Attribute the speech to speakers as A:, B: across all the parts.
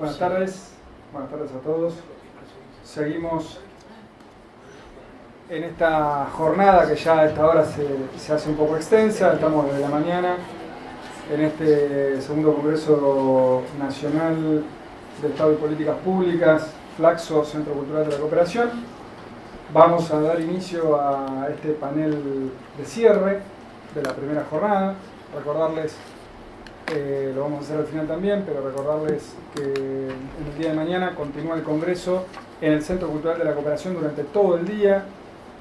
A: Buenas tardes a todos. Seguimos en esta jornada que ya a esta hora se hace un poco extensa. Estamos desde la mañana en este segundo Congreso Nacional de Estado y Políticas Públicas, Flaxo, Centro Cultural de la Cooperación. Vamos a dar inicio a este panel de cierre de la primera jornada. Recordarles, lo vamos a hacer al final también, pero recordarles que en el día de mañana continúa el Congreso en el Centro Cultural de la Cooperación durante todo el día,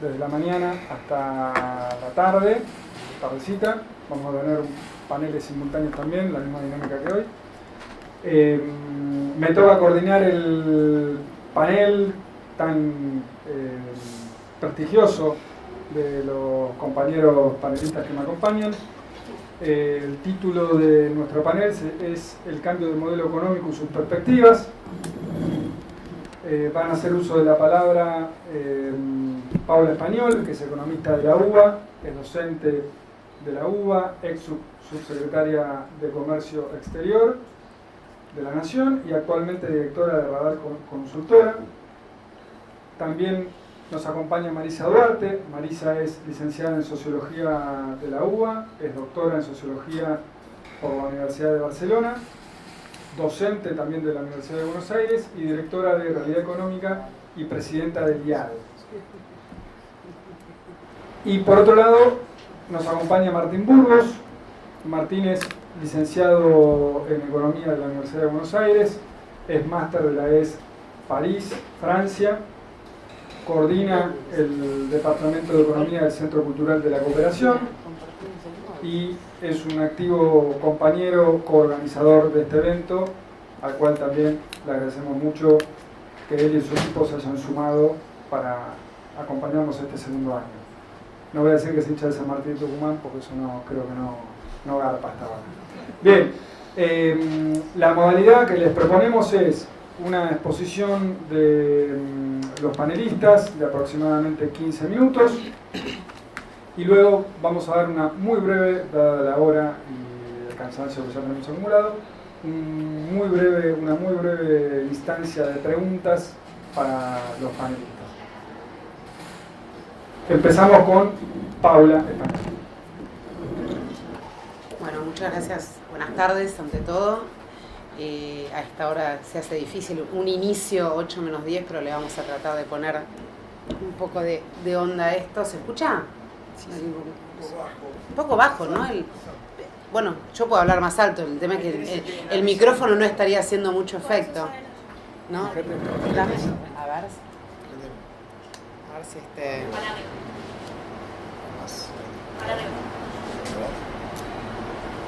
A: desde la mañana hasta la tarde, tardecita. Vamos a tener paneles simultáneos también, la misma dinámica que hoy. Me toca coordinar el panel tan prestigioso de los compañeros panelistas que me acompañan. El título de nuestro panel es El cambio del modelo económico y sus perspectivas. Van a hacer uso de la palabra Paula Español, que es economista de la UBA, es docente de la UBA, ex subsecretaria de Comercio Exterior de la Nación y actualmente directora de Radar Consultora. También nos acompaña Marisa Duarte. Marisa es licenciada en Sociología de la UBA, es doctora en Sociología por la Universidad de Barcelona, docente también de la Universidad de Buenos Aires y directora de Realidad Económica y presidenta del IAD. Y por otro lado nos acompaña Martín Burgos. Martín es licenciado en Economía de la Universidad de Buenos Aires, es máster de la ES París, Francia. Coordina el Departamento de Economía del Centro Cultural de la Cooperación y es un activo compañero, coorganizador de este evento, al cual también le agradecemos mucho que él y su equipo se hayan sumado para acompañarnos este segundo año. No voy a decir que es hincha de San Martín de Tucumán, porque eso creo que no garpa hasta ahora. Bien, la modalidad que les proponemos es una exposición de los panelistas de aproximadamente 15 minutos y luego vamos a dar una muy breve, dada la hora y el cansancio que ya tenemos acumulado, una muy breve instancia de preguntas para los panelistas. Empezamos con Paula Español.
B: Bueno, muchas gracias. Buenas tardes, ante todo. A esta hora se hace difícil un inicio 8 menos 10, pero le vamos a tratar de poner un poco de onda a esto. ¿Se escucha? Sí, un poco bajo, ¿no? Bueno, yo puedo hablar más alto, el tema es que el micrófono no estaría haciendo mucho efecto, ¿no? A ver si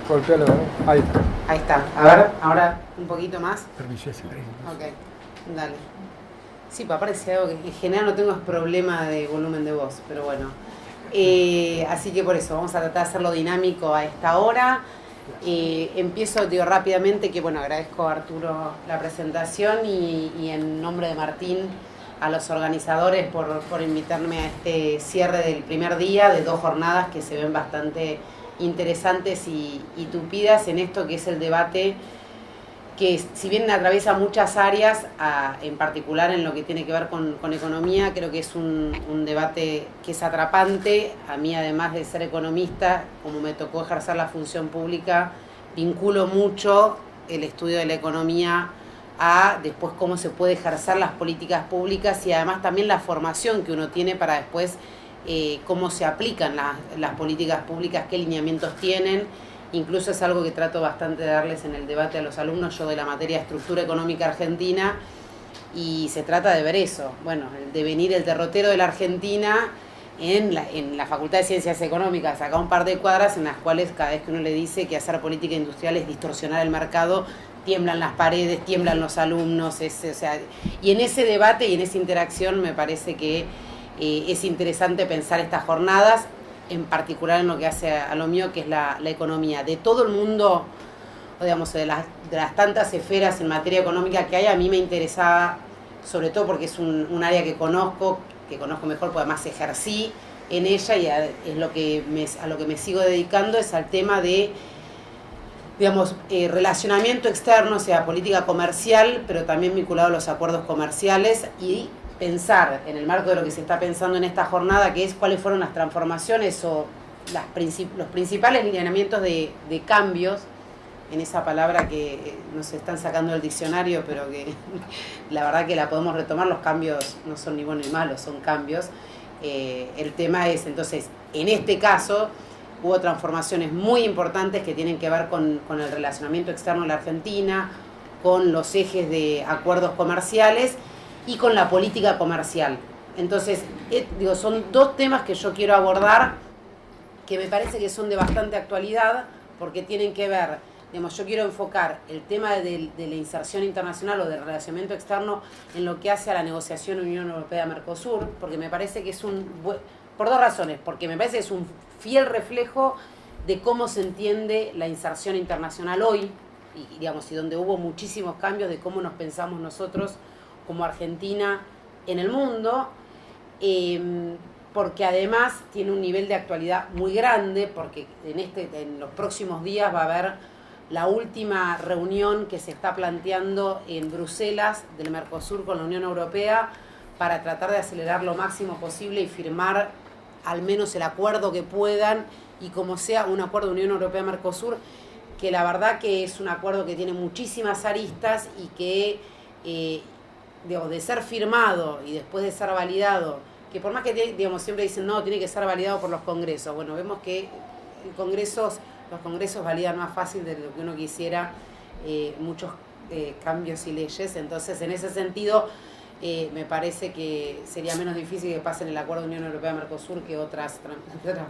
A: Golpealo, ahí está.
B: Ahí está. A ver, ahora un poquito más. Ok, dale. Sí, parece algo que en general no tengo problema de volumen de voz, pero bueno. Así que por eso vamos a tratar de hacerlo dinámico a esta hora. Empiezo, rápidamente, que bueno, agradezco a Arturo la presentación y en nombre de Martín a los organizadores por invitarme a este cierre del primer día de 2 jornadas que se ven bastante interesantes y tupidas en esto que es el debate que, si bien atraviesa muchas áreas, en particular en lo que tiene que ver con economía, creo que es un debate que es atrapante. A mí, además de ser economista, como me tocó ejercer la función pública, vinculo mucho el estudio de la economía a después cómo se puede ejercer las políticas públicas y además también la formación que uno tiene para después cómo se aplican las políticas públicas, qué lineamientos tienen. Incluso es algo que trato bastante de darles en el debate a los alumnos, yo de la materia Estructura Económica Argentina, y se trata de ver eso, bueno, el devenir, el derrotero de la Argentina en la Facultad de Ciencias Económicas, acá un par de cuadras en las cuales cada vez que uno le dice que hacer política industrial es distorsionar el mercado, tiemblan las paredes, tiemblan los alumnos, y en ese debate y en esa interacción me parece que es interesante pensar estas jornadas, en particular en lo que hace a lo mío, que es la economía. De todo el mundo, digamos, de las tantas esferas en materia económica que hay, a mí me interesaba, sobre todo porque es un área que conozco mejor, porque además ejercí en ella y es a lo que me sigo dedicando, es al tema de digamos, relacionamiento externo, o sea, política comercial, pero también vinculado a los acuerdos comerciales, y pensar en el marco de lo que se está pensando en esta jornada, que es cuáles fueron las transformaciones o los principales lineamientos de cambios, en esa palabra que nos están sacando del diccionario, pero que la verdad que la podemos retomar. Los cambios no son ni buenos ni malos, son cambios. El tema es, entonces, en este caso, hubo transformaciones muy importantes que tienen que ver con el relacionamiento externo de la Argentina, con los ejes de acuerdos comerciales y con la política comercial. Entonces, son dos temas que yo quiero abordar que me parece que son de bastante actualidad, porque tienen que ver, digamos, yo quiero enfocar el tema de la inserción internacional o del relacionamiento externo en lo que hace a la negociación Unión Europea-Mercosur, porque me parece que es por dos razones, porque me parece que es un fiel reflejo de cómo se entiende la inserción internacional hoy, y digamos, y donde hubo muchísimos cambios de cómo nos pensamos nosotros como Argentina en el mundo, porque además tiene un nivel de actualidad muy grande, porque en los próximos días va a haber la última reunión que se está planteando en Bruselas del Mercosur con la Unión Europea para tratar de acelerar lo máximo posible y firmar al menos el acuerdo que puedan, y como sea un acuerdo de Unión Europea-Mercosur, que la verdad que es un acuerdo que tiene muchísimas aristas y que, de ser firmado y después de ser validado, que por más que digamos, siempre dicen no, tiene que ser validado por los congresos, bueno, vemos que los congresos validan más fácil de lo que uno quisiera muchos cambios y leyes. Entonces, en ese sentido, me parece que sería menos difícil que pasen el acuerdo de Unión Europea-Mercosur que otras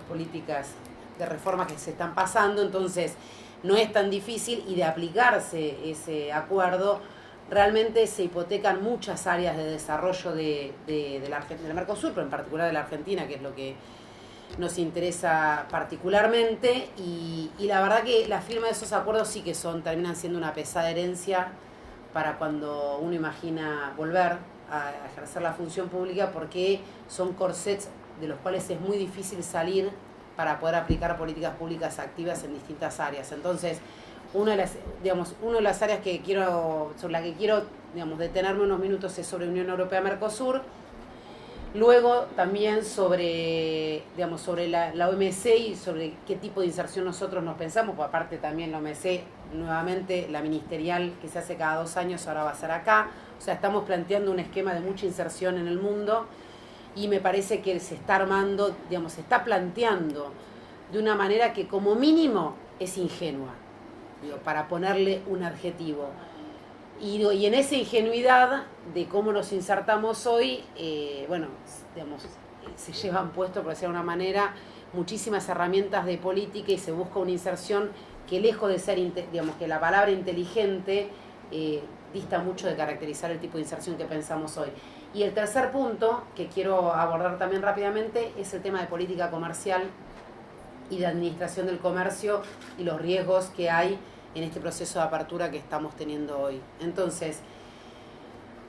B: políticas de reforma que se están pasando. Entonces, no es tan difícil, y de aplicarse ese acuerdo, realmente se hipotecan muchas áreas de desarrollo del Mercosur, pero en particular de la Argentina, que es lo que nos interesa particularmente, y la verdad que la firma de esos acuerdos sí que terminan siendo una pesada herencia para cuando uno imagina volver a ejercer la función pública, porque son corsets de los cuales es muy difícil salir para poder aplicar políticas públicas activas en distintas áreas. Entonces, una de las áreas sobre la que quiero detenerme unos minutos es sobre Unión Europea-Mercosur. Luego también sobre la OMC y sobre qué tipo de inserción nosotros nos pensamos, pues aparte también la OMC, nuevamente la ministerial que se hace cada 2 años, ahora va a ser acá. O sea, estamos planteando un esquema de mucha inserción en el mundo, y me parece que se está armando, se está planteando de una manera que como mínimo es ingenua, para ponerle un adjetivo. Y en esa ingenuidad de cómo nos insertamos hoy, se llevan puesto, por decirlo de una manera, muchísimas herramientas de política, y se busca una inserción que, lejos de ser, que la palabra inteligente, dista mucho de caracterizar el tipo de inserción que pensamos hoy. Y el tercer punto, que quiero abordar también rápidamente, es el tema de política comercial y de administración del comercio y los riesgos que hay en este proceso de apertura que estamos teniendo hoy. Entonces,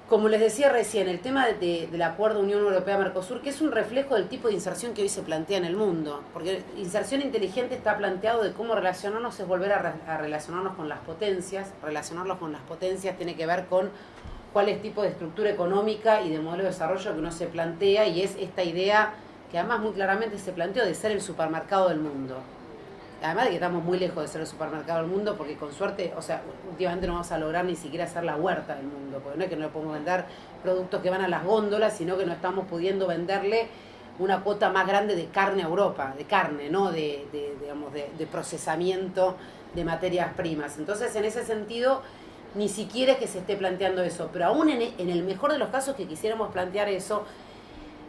B: como les decía recién, el tema del acuerdo Unión Europea-Mercosur, que es un reflejo del tipo de inserción que hoy se plantea en el mundo, porque inserción inteligente está planteado de cómo relacionarnos, es volver a relacionarnos con las potencias. Relacionarnos con las potencias tiene que ver con cuál es el tipo de estructura económica y de modelo de desarrollo que uno se plantea, y es esta idea que además muy claramente se planteó de ser el supermercado del mundo. Además de que estamos muy lejos de ser el supermercado del mundo, porque con suerte, últimamente no vamos a lograr ni siquiera ser la huerta del mundo, porque no es que no podemos vender productos que van a las góndolas, sino que no estamos pudiendo venderle una cuota más grande de carne a Europa, de carne, ¿no? de procesamiento de materias primas. Entonces, en ese sentido, ni siquiera es que se esté planteando eso, pero aún en el mejor de los casos que quisiéramos plantear eso,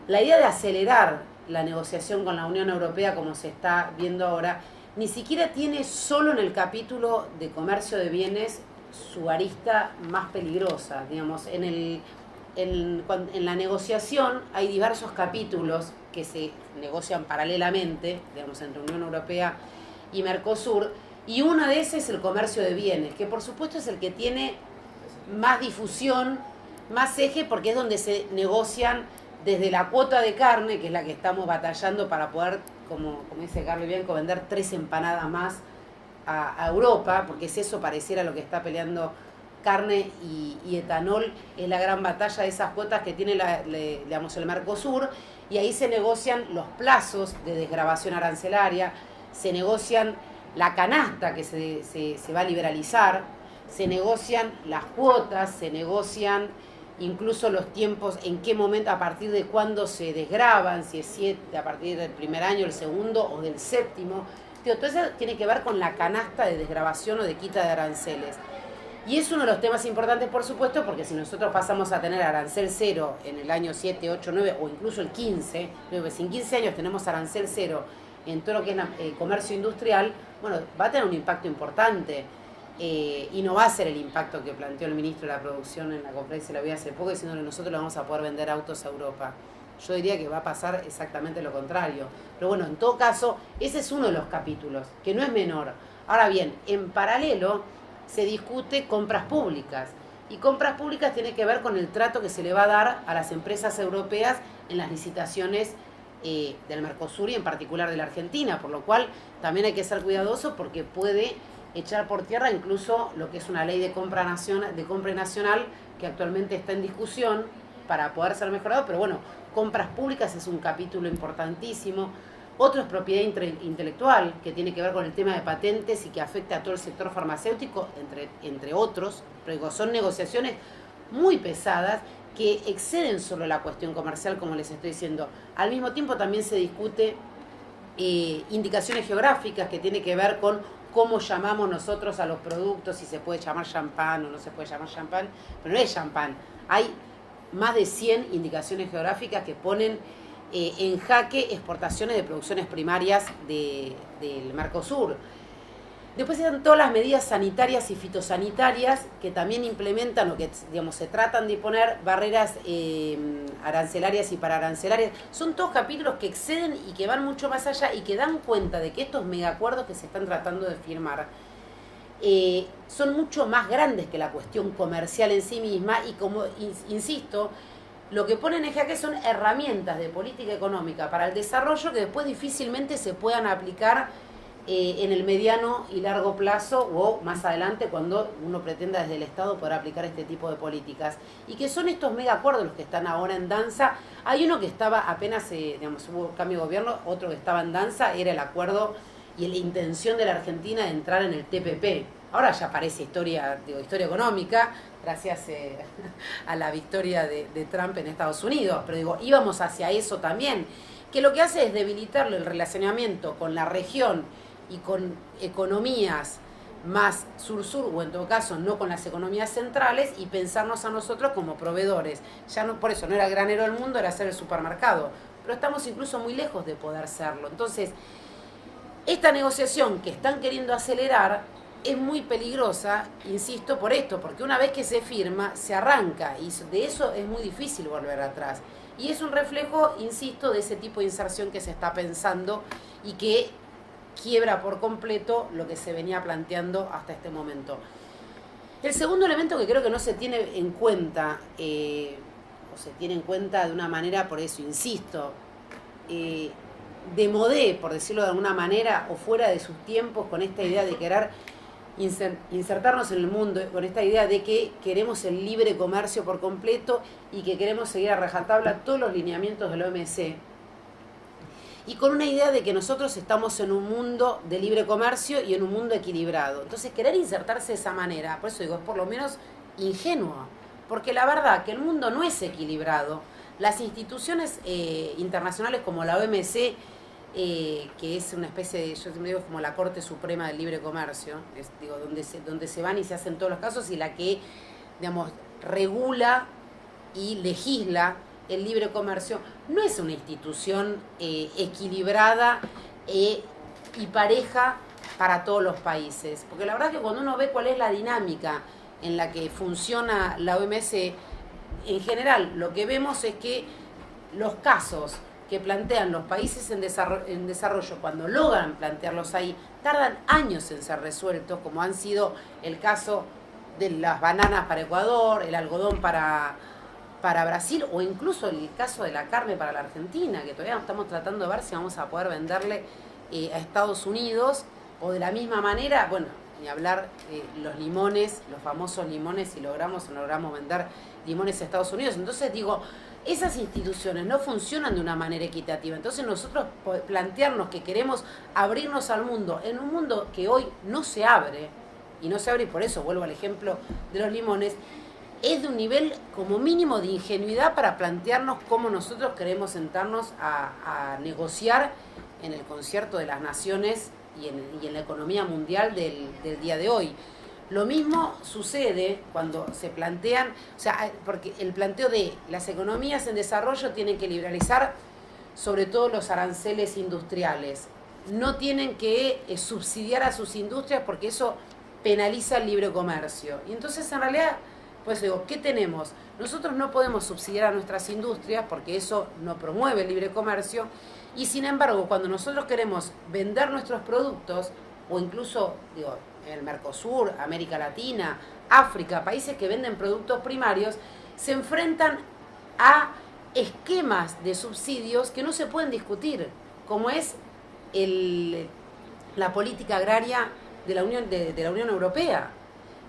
B: la idea de acelerar la negociación con la Unión Europea, como se está viendo ahora, ni siquiera tiene solo en el capítulo de comercio de bienes su arista más peligrosa. En la negociación hay diversos capítulos que se negocian paralelamente, entre Unión Europea y Mercosur, y uno de esos es el comercio de bienes, que por supuesto es el que tiene más difusión, más eje, porque es donde se negocian desde la cuota de carne, que es la que estamos batallando para poder, como dice Carlos Bianco, vender 3 empanadas más a Europa, porque es eso, pareciera lo que está peleando carne y etanol, es la gran batalla de esas cuotas que tiene digamos, el Mercosur, y ahí se negocian los plazos de desgravación arancelaria, se negocian la canasta que se va a liberalizar, se negocian las cuotas, se negocian incluso los tiempos, en qué momento, a partir de cuándo se desgravan, si es 7, a partir del primer año, el segundo o del séptimo. Todo eso tiene que ver con la canasta de desgravación o de quita de aranceles. Y es uno de los temas importantes, por supuesto, porque si nosotros pasamos a tener arancel cero en el año 7, 8, 9 o incluso el 15, si en 15 años tenemos arancel cero en todo lo que es comercio industrial, bueno, va a tener un impacto importante. Y no va a ser el impacto que planteó el ministro de la Producción en la conferencia de la vida hace poco, diciendo que nosotros le vamos a poder vender autos a Europa. Yo diría que va a pasar exactamente lo contrario. Pero bueno, en todo caso, ese es uno de los capítulos, que no es menor. Ahora bien, en paralelo se discute compras públicas. Y compras públicas tiene que ver con el trato que se le va a dar a las empresas europeas en las licitaciones del Mercosur y en particular de la Argentina, por lo cual también hay que ser cuidadoso porque puede echar por tierra incluso lo que es una ley de compra nacional que actualmente está en discusión para poder ser mejorado, pero bueno, compras públicas es un capítulo importantísimo. Otro es propiedad intelectual, que tiene que ver con el tema de patentes y que afecta a todo el sector farmacéutico, entre otros, pero son negociaciones muy pesadas que exceden solo la cuestión comercial, como les estoy diciendo. Al mismo tiempo también se discute indicaciones geográficas que tiene que ver con cómo llamamos nosotros a los productos, si se puede llamar champán o no se puede llamar champán, pero no es champán. Hay más de 100 indicaciones geográficas que ponen en jaque exportaciones de producciones primarias del Mercosur. Después están todas las medidas sanitarias y fitosanitarias que también implementan o que, digamos, se tratan de poner barreras arancelarias y pararancelarias. Son todos capítulos que exceden y que van mucho más allá y que dan cuenta de que estos megacuerdos que se están tratando de firmar son mucho más grandes que la cuestión comercial en sí misma y, como insisto, lo que ponen en jaque son herramientas de política económica para el desarrollo que después difícilmente se puedan aplicar en el mediano y largo plazo o más adelante cuando uno pretenda desde el Estado poder aplicar este tipo de políticas. Y que son estos megacuerdos los que están ahora en danza. Hay uno que estaba apenas, digamos, hubo cambio de gobierno, otro que estaba en danza, era el acuerdo y la intención de la Argentina de entrar en el TPP. Ahora ya parece historia económica, gracias a la victoria de Trump en Estados Unidos, pero digo, íbamos hacia eso también, que lo que hace es debilitarle el relacionamiento con la región y con economías más sur-sur, o en todo caso no con las economías centrales, y pensarnos a nosotros como proveedores. Ya no, por eso no era el granero del mundo, era ser el supermercado, pero estamos incluso muy lejos de poder serlo. Entonces, esta negociación que están queriendo acelerar es muy peligrosa, insisto, por esto, porque una vez que se firma, se arranca, y de eso es muy difícil volver atrás. Y es un reflejo, insisto, de ese tipo de inserción que se está pensando y que quiebra por completo lo que se venía planteando hasta este momento. El segundo elemento que creo que no se tiene en cuenta, o se tiene en cuenta de una manera, por eso insisto, de modé, por decirlo de alguna manera, o fuera de sus tiempos, con esta idea de querer insertarnos en el mundo, con esta idea de que queremos el libre comercio por completo y que queremos seguir a rajatabla todos los lineamientos de la OMC, y con una idea de que nosotros estamos en un mundo de libre comercio y en un mundo equilibrado. Entonces, querer insertarse de esa manera, por eso digo, es por lo menos ingenuo, porque la verdad que el mundo no es equilibrado. Las instituciones internacionales como la OMC, que es una especie de, yo siempre digo, como la Corte Suprema del Libre Comercio, donde se van y se hacen todos los casos, y la que, digamos, regula y legisla el libre comercio, no es una institución equilibrada y pareja para todos los países. Porque la verdad que cuando uno ve cuál es la dinámica en la que funciona la OMC, en general lo que vemos es que los casos que plantean los países en desarrollo, cuando logran plantearlos ahí, tardan años en ser resueltos, como han sido el caso de las bananas para Ecuador, el algodón para Brasil, o incluso el caso de la carne para la Argentina, que todavía estamos tratando de ver si vamos a poder venderle a Estados Unidos, O de la misma manera, bueno, ni hablar los limones, los famosos limones, si logramos vender limones a Estados Unidos. Entonces digo, esas instituciones no funcionan de una manera equitativa. Entonces nosotros plantearnos que queremos abrirnos al mundo, en un mundo que hoy no se abre, y no se abre, y por eso vuelvo al ejemplo de los limones, es de un nivel como mínimo de ingenuidad para plantearnos cómo nosotros queremos sentarnos a negociar en el concierto de las naciones y en la economía mundial del día de hoy. Lo mismo sucede cuando se plantean, o sea, porque el planteo de las economías en desarrollo tienen que liberalizar sobre todo los aranceles industriales. No tienen que subsidiar a sus industrias porque eso penaliza el libre comercio. Y entonces en realidad, pues digo, ¿qué tenemos? Nosotros no podemos subsidiar a nuestras industrias porque eso no promueve el libre comercio. Y sin embargo, cuando nosotros queremos vender nuestros productos, o incluso, digo, el Mercosur, América Latina, África, países que venden productos primarios, se enfrentan a esquemas de subsidios que no se pueden discutir, como es la política agraria de la Unión Europea.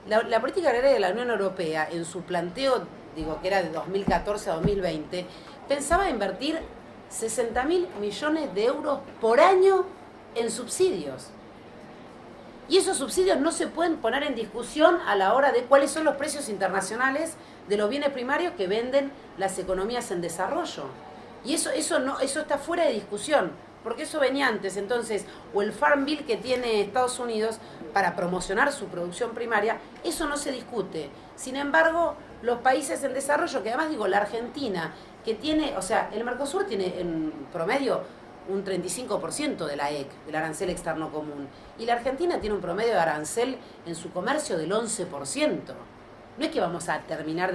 B: La política agraria de la Unión Europea, en su planteo, digo, que era de 2014 a 2020, pensaba invertir 60.000 millones de euros por año en subsidios. Y esos subsidios no se pueden poner en discusión a la hora de cuáles son los precios internacionales de los bienes primarios que venden las economías en desarrollo. Y eso está fuera de discusión, porque eso venía antes. Entonces, o el Farm Bill que tiene Estados Unidos para promocionar su producción primaria, eso no se discute. Sin embargo, los países en desarrollo, que además digo, la Argentina, que tiene, o sea, el Mercosur tiene en promedio un 35% de la EC, del arancel externo común. Y la Argentina tiene un promedio de arancel en su comercio del 11%. No es que vamos a terminar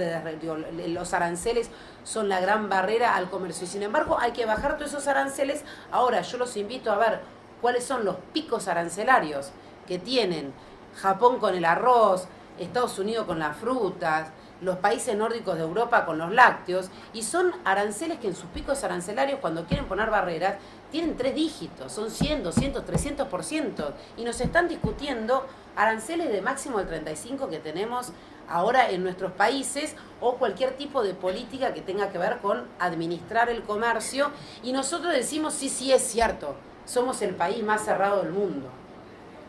B: los aranceles son la gran barrera al comercio. Y sin embargo, hay que bajar todos esos aranceles. Ahora, yo los invito a ver cuáles son los picos arancelarios que tienen Japón con el arroz, Estados Unidos con las frutas, los países nórdicos de Europa con los lácteos, y son aranceles que en sus picos arancelarios, cuando quieren poner barreras, tienen 3 dígitos, son 100, 200, 300%, y nos están discutiendo aranceles de máximo del 35% que tenemos ahora en nuestros países, o cualquier tipo de política que tenga que ver con administrar el comercio, y nosotros decimos, sí, es cierto, somos el país más cerrado del mundo.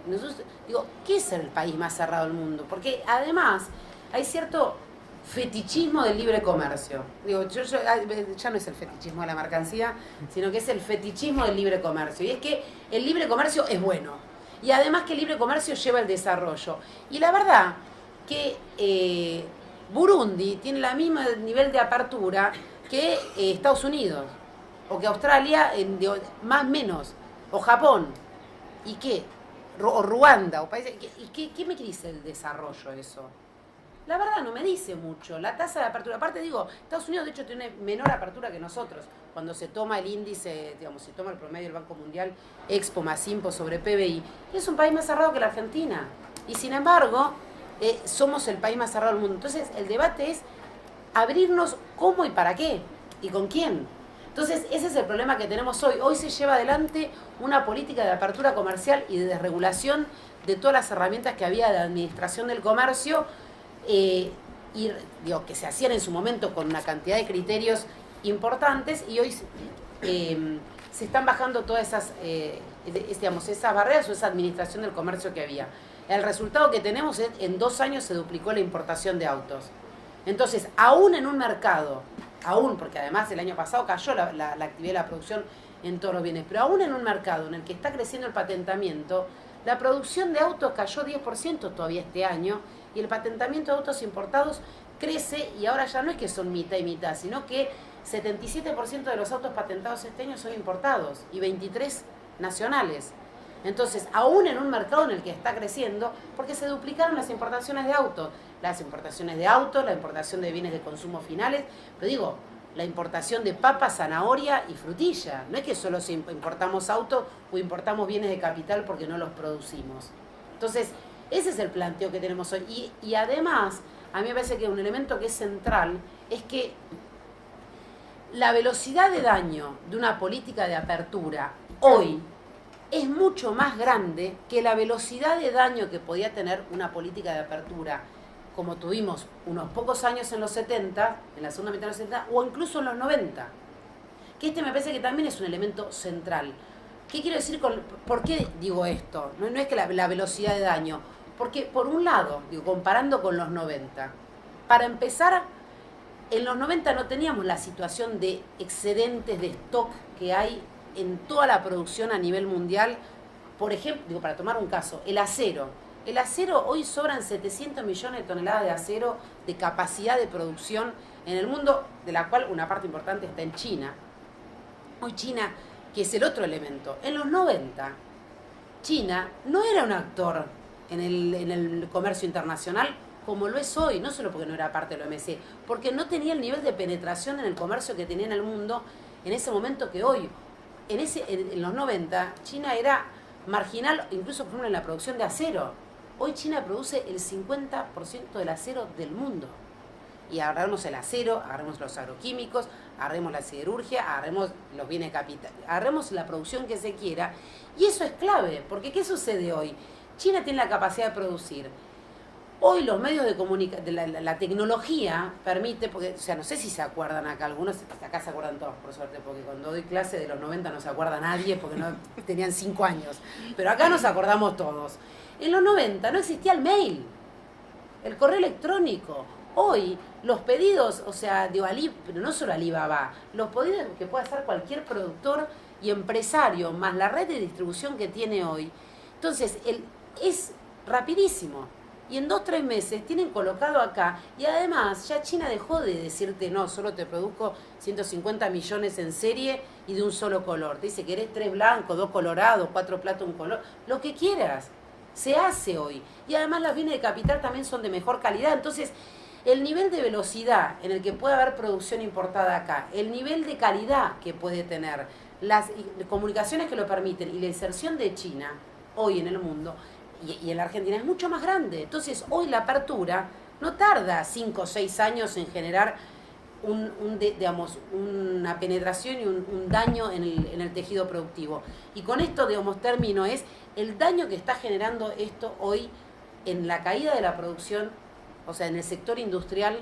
B: Nosotros, digo, ¿qué es el país más cerrado del mundo? Porque además hay cierto fetichismo del libre comercio. Digo, ya no es el fetichismo de la mercancía, sino que es el fetichismo del libre comercio. Y es que el libre comercio es bueno. Y además que el libre comercio lleva el desarrollo. Y la verdad que Burundi tiene el mismo nivel de apertura que Estados Unidos, o que Australia, más o menos, o Japón. ¿Y qué? O Ruanda, o países. ¿Y qué me dice el desarrollo eso? La verdad no me dice mucho. La tasa de apertura, aparte digo, Estados Unidos de hecho tiene menor apertura que nosotros. Cuando se toma el índice, digamos, se toma el promedio del Banco Mundial, Expo más IMPO sobre PBI, es un país más cerrado que la Argentina. Y sin embargo, somos el país más cerrado del mundo. Entonces el debate es abrirnos cómo y para qué, y con quién. Entonces ese es el problema que tenemos hoy. Hoy se lleva adelante una política de apertura comercial y de desregulación de todas las herramientas que había de administración del comercio, y digo, que se hacían en su momento con una cantidad de criterios importantes, y hoy se están bajando todas esas, esas barreras o esa administración del comercio que había. El resultado que tenemos es, en 2 años se duplicó la importación de autos. Entonces, aún en un mercado, porque además el año pasado cayó la actividad de la producción en todos los bienes, pero aún en un mercado en el que está creciendo el patentamiento, la producción de autos cayó 10% todavía este año, y el patentamiento de autos importados crece, y ahora ya no es que son mitad y mitad, sino que 77% de los autos patentados este año son importados y 23 nacionales. Entonces, aún en un mercado en el que está creciendo, porque se duplicaron las importaciones de autos, la importación de bienes de consumo finales, pero digo, la importación de papa, zanahoria y frutilla. No es que solo importamos autos o importamos bienes de capital porque no los producimos. Entonces, ese es el planteo que tenemos hoy. Y además, a mí me parece que un elemento que es central es que la velocidad de daño de una política de apertura hoy es mucho más grande que la velocidad de daño que podía tener una política de apertura, como tuvimos unos pocos años en los 70, en la segunda mitad de los 70, o incluso en los 90. Que este me parece que también es un elemento central. ¿Qué quiero decir con, por qué digo esto? No es que la velocidad de daño, porque por un lado, digo, comparando con los 90, para empezar, en los 90 no teníamos la situación de excedentes de stock que hay en toda la producción a nivel mundial. Por ejemplo, digo, para tomar un caso, el acero. El acero, hoy sobran 700 millones de toneladas de acero de capacidad de producción en el mundo, de la cual una parte importante está en China. Hoy China, que es el otro elemento, en los 90, China no era un actor en el comercio internacional como lo es hoy, no solo porque no era parte de la OMC, porque no tenía el nivel de penetración en el comercio que tenía en el mundo en ese momento que hoy. En los 90, China era marginal, incluso por ejemplo en la producción de acero. Hoy China produce el 50% del acero del mundo. Y agarramos el acero, agarramos los agroquímicos, agarremos la siderurgia, agarremos los bienes capital, agarremos la producción que se quiera. Y eso es clave, porque ¿qué sucede hoy? China tiene la capacidad de producir. Hoy los medios de comunicación, la tecnología permite, porque, o sea, no sé si se acuerdan acá, algunos acá se acuerdan todos, por suerte, porque cuando doy clase de los 90 no se acuerda nadie, porque no tenían 5 años. Pero acá nos acordamos todos. En los 90 no existía el mail, el correo electrónico. Hoy los pedidos, o sea, de pero no solo Alibaba, los pedidos que puede hacer cualquier productor y empresario, más la red de distribución que tiene hoy. Entonces, es rapidísimo. Y en 2-3 meses tienen colocado acá. Y además, ya China dejó de decirte, no, solo te produzco 150 millones en serie y de un solo color. Te dice, querés 3 blancos, 2 colorados, 4 platos, un color. Lo que quieras. Se hace hoy. Y además los bienes de capital también son de mejor calidad. Entonces, el nivel de velocidad en el que puede haber producción importada acá, el nivel de calidad que puede tener, las comunicaciones que lo permiten y la inserción de China hoy en el mundo y en la Argentina es mucho más grande. Entonces, hoy la apertura no tarda 5 o 6 años en generar una penetración y un daño en el tejido productivo. Y con esto, termino, es el daño que está generando esto hoy en la caída de la producción, o sea, en el sector industrial,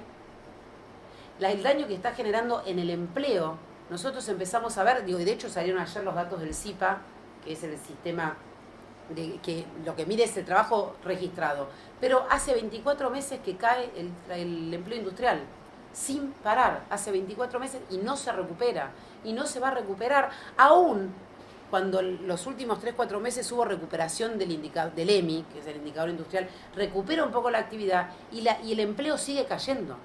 B: el daño que está generando en el empleo. Nosotros empezamos a ver, y de hecho salieron ayer los datos del CIPA, que es el sistema que lo que mide es el trabajo registrado, pero hace 24 meses que cae el empleo industrial, sin parar, hace 24 meses y no se recupera, y no se va a recuperar, aún cuando los últimos 3-4 meses hubo recuperación del EMI, que es el indicador industrial, recupera un poco la actividad y el empleo sigue cayendo.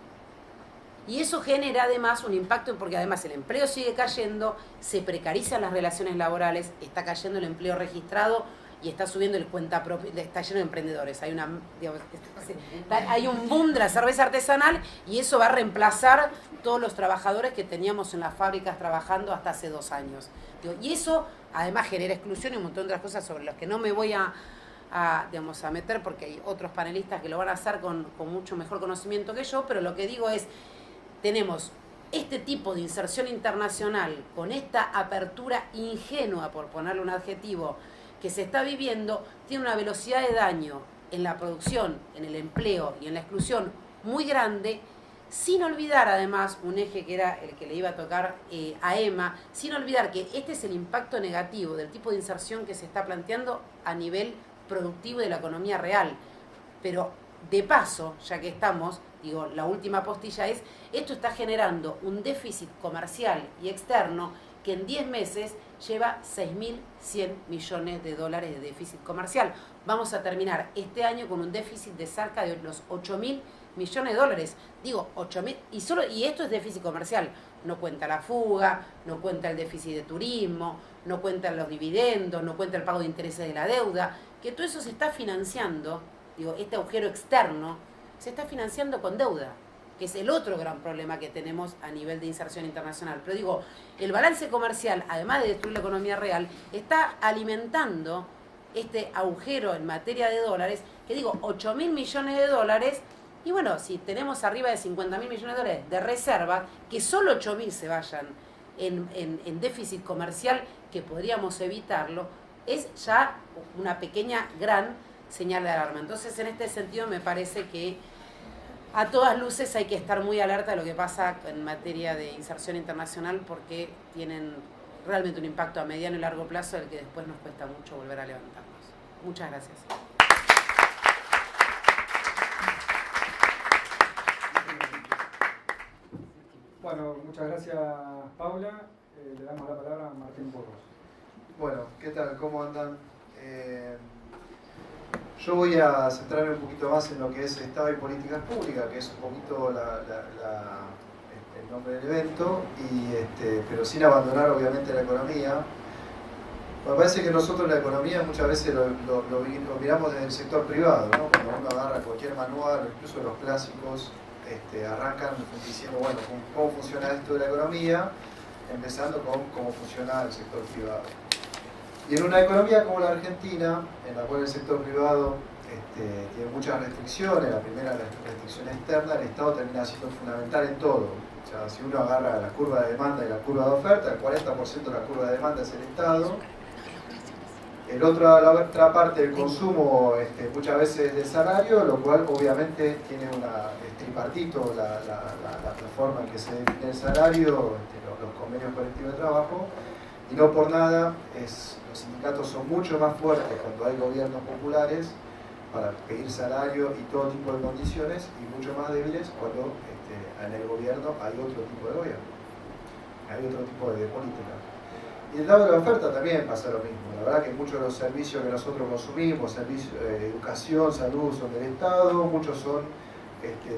B: Y eso genera además un impacto, porque además el empleo sigue cayendo, se precarizan las relaciones laborales, está cayendo el empleo registrado y está subiendo el cuenta propia, está lleno de emprendedores. Hay un boom de la cerveza artesanal y eso va a reemplazar todos los trabajadores que teníamos en las fábricas trabajando hasta hace 2 años. Y eso además genera exclusión y un montón de otras cosas sobre las que no me voy a meter porque hay otros panelistas que lo van a hacer con mucho mejor conocimiento que yo, pero lo que digo es, tenemos este tipo de inserción internacional con esta apertura ingenua, por ponerle un adjetivo, que se está viviendo, tiene una velocidad de daño en la producción, en el empleo y en la exclusión muy grande, sin olvidar además un eje que era el que le iba a tocar a Emma, sin olvidar que este es el impacto negativo del tipo de inserción que se está planteando a nivel productivo de la economía real. Pero de paso, ya que estamos, la última postilla es, esto está generando un déficit comercial y externo que en 10 meses lleva 6.100 millones de dólares de déficit comercial. Vamos a terminar este año con un déficit de cerca de los 8.000 millones de dólares. 8.000, y esto es déficit comercial. No cuenta la fuga, no cuenta el déficit de turismo, no cuentan los dividendos, no cuenta el pago de intereses de la deuda, que todo eso se está financiando, este agujero externo, se está financiando con deuda, que es el otro gran problema que tenemos a nivel de inserción internacional. Pero el balance comercial, además de destruir la economía real, está alimentando este agujero en materia de dólares, que 8.000 millones de dólares, y bueno, si tenemos arriba de 50.000 millones de dólares de reserva, que solo 8.000 se vayan en déficit comercial, que podríamos evitarlo, es ya una pequeña, gran señal de alarma. Entonces, en este sentido, me parece que a todas luces hay que estar muy alerta de lo que pasa en materia de inserción internacional, porque tienen realmente un impacto a mediano y largo plazo del que después nos cuesta mucho volver a levantarnos. Muchas gracias.
A: Bueno, muchas gracias, Paula. Le damos la palabra a Martín Porros.
C: Bueno, ¿qué tal? ¿Cómo andan? Yo voy a centrarme un poquito más en lo que es Estado y Políticas Públicas, que es un poquito el nombre del evento, pero sin abandonar obviamente la economía. Me parece que nosotros la economía muchas veces lo miramos desde el sector privado, ¿no? Cuando uno agarra cualquier manual, incluso los clásicos, arrancan diciendo, bueno, ¿cómo funciona esto de la economía? Empezando con cómo funciona el sector privado. Y en una economía como la Argentina, en la cual el sector privado tiene muchas restricciones, la primera restricción externa, el Estado termina siendo fundamental en todo. O sea, si uno agarra la curva de demanda y la curva de oferta, el 40% de la curva de demanda es el Estado. La otra parte del consumo muchas veces es del salario, lo cual obviamente tiene un tripartito, la forma en que se define el salario, los convenios colectivos de trabajo, y no por nada los sindicatos son mucho más fuertes cuando hay gobiernos populares para pedir salario y todo tipo de condiciones, y mucho más débiles cuando en el gobierno hay otro tipo de gobierno, hay otro tipo de política. Y del lado de la oferta también pasa lo mismo. La verdad que muchos de los servicios que nosotros consumimos, servicios de educación, salud, son del Estado, muchos son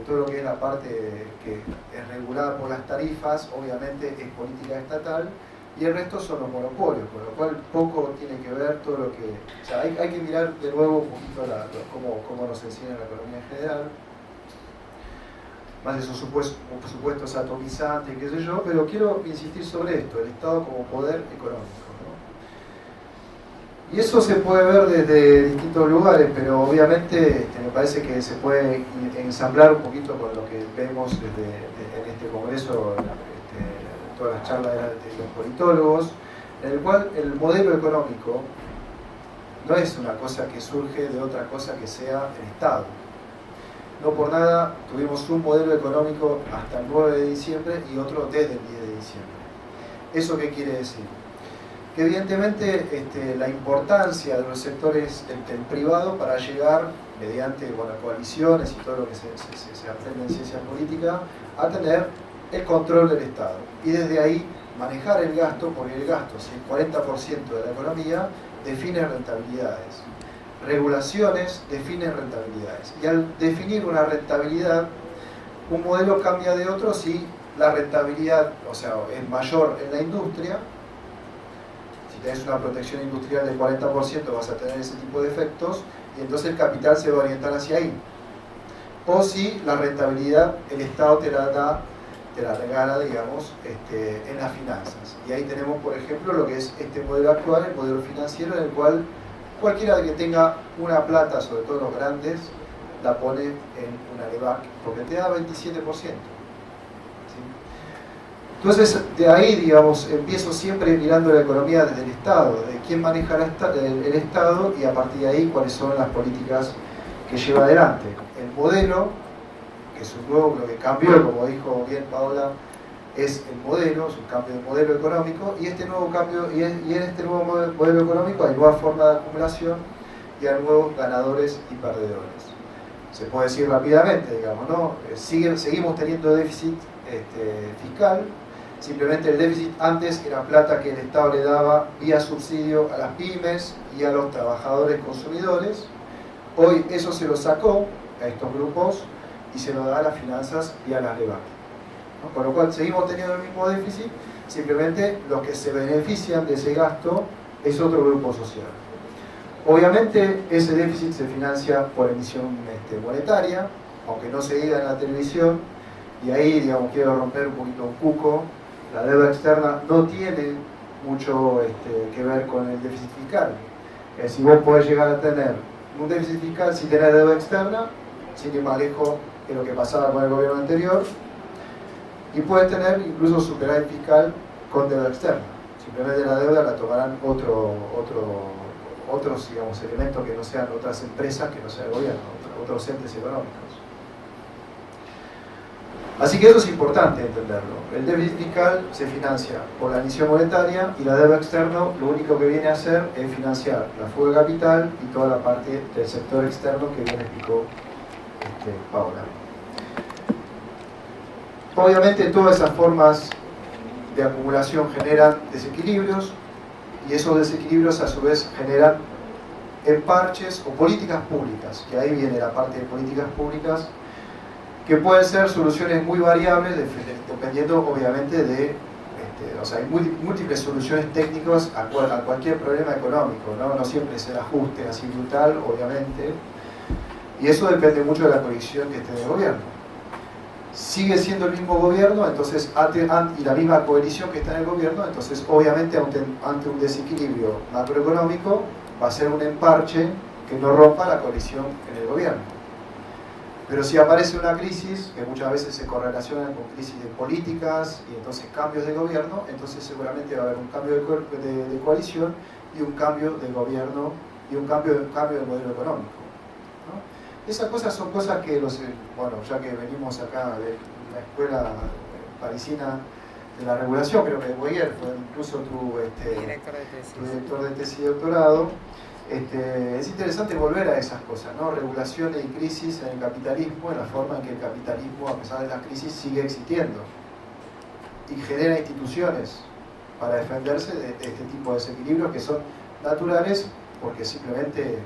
C: todo lo que es la parte que es regulada por las tarifas, obviamente es política estatal, y el resto son los monopolios, con lo cual poco tiene que ver todo lo que... O sea, hay que mirar de nuevo un poquito cómo nos enseña la economía en general, más de esos supuestos atomizantes, qué sé yo, pero quiero insistir sobre esto, el Estado como poder económico, ¿no? Y eso se puede ver desde distintos lugares, pero obviamente me parece que se puede ensamblar un poquito con lo que vemos en este congreso, todas las charlas de los politólogos, en el cual el modelo económico no es una cosa que surge de otra cosa que sea el Estado. No por nada tuvimos un modelo económico hasta el 9 de diciembre y otro desde el 10 de diciembre. ¿Eso qué quiere decir? Que evidentemente la importancia de los sectores del privado para llegar, mediante coaliciones y todo lo que se aprende en ciencia política, a tener el control del Estado. Y desde ahí manejar el gasto, porque el gasto, si el 40% de la economía, define rentabilidades. Regulaciones definen rentabilidades. Y al definir una rentabilidad, un modelo cambia de otro si la rentabilidad, o sea, es mayor en la industria. Si tenés una protección industrial del 40% vas a tener ese tipo de efectos, y entonces el capital se va a orientar hacia ahí. O si la rentabilidad el Estado te la regala, digamos, en las finanzas. Y ahí tenemos, por ejemplo, lo que es este modelo actual, el modelo financiero, en el cual cualquiera que tenga una plata, sobre todo los grandes, la pone en una LEVAC, porque te da 27%. ¿Sí? Entonces, de ahí, digamos, empiezo siempre mirando la economía desde el Estado, de quién maneja el Estado, y a partir de ahí cuáles son las políticas que lleva adelante. El modelo, que es un nuevo, lo que cambió, como dijo bien Paola, es el modelo, es un cambio de modelo económico, y este nuevo cambio, y en este nuevo modelo económico hay nueva forma de acumulación y hay nuevos ganadores y perdedores. Se puede decir rápidamente, digamos, ¿no? Seguimos teniendo déficit fiscal, simplemente el déficit antes era plata que el Estado le daba vía subsidio a las pymes y a los trabajadores consumidores. Hoy eso se lo sacó a estos grupos y se lo da a las finanzas y a las LEVAC. ¿No? Con lo cual seguimos teniendo el mismo déficit, simplemente los que se benefician de ese gasto es otro grupo social. Obviamente ese déficit se financia por emisión monetaria, aunque no se diga en la televisión, y ahí, digamos, quiero romper un poquito un cuco. La deuda externa no tiene mucho que ver con el déficit fiscal. Si vos podés llegar a tener un déficit fiscal sin tener deuda externa, sin ir más lejos de lo que pasaba con el gobierno anterior, y puedes tener incluso superávit fiscal con deuda externa. Simplemente la deuda la tomarán otro otros digamos, elementos que no sean otras empresas, que no sea el gobierno, otros entes económicos. Así que eso es importante entenderlo. El déficit fiscal se financia por la emisión monetaria y la deuda externa lo único que viene a hacer es financiar la fuga de capital y toda la parte del sector externo que bien explicó Paula. Obviamente todas esas formas de acumulación generan desequilibrios y esos desequilibrios a su vez generan emparches o políticas públicas, que ahí viene la parte de políticas públicas, que pueden ser soluciones muy variables dependiendo obviamente de, o sea, hay múltiples soluciones técnicas a cualquier problema económico, no siempre es el ajuste así brutal, obviamente, y eso depende mucho de la coalición que esté en el gobierno. Sigue siendo el mismo gobierno, entonces, y la misma coalición que está en el gobierno, entonces obviamente ante un desequilibrio macroeconómico va a ser un emparche que no rompa la coalición en el gobierno. Pero si aparece una crisis, que muchas veces se correlaciona con crisis de políticas y entonces cambios de gobierno, entonces seguramente va a haber un cambio de coalición y un cambio de gobierno y un cambio del modelo económico. Esas cosas son cosas que, bueno, ya que venimos acá de la escuela parisina de la regulación, creo que Boyer fue incluso tu director de tesis y doctorado, es interesante volver a esas cosas, ¿no? Regulaciones y crisis en el capitalismo, en la forma en que el capitalismo, a pesar de las crisis, sigue existiendo y genera instituciones para defenderse de este tipo de desequilibrios que son naturales porque simplemente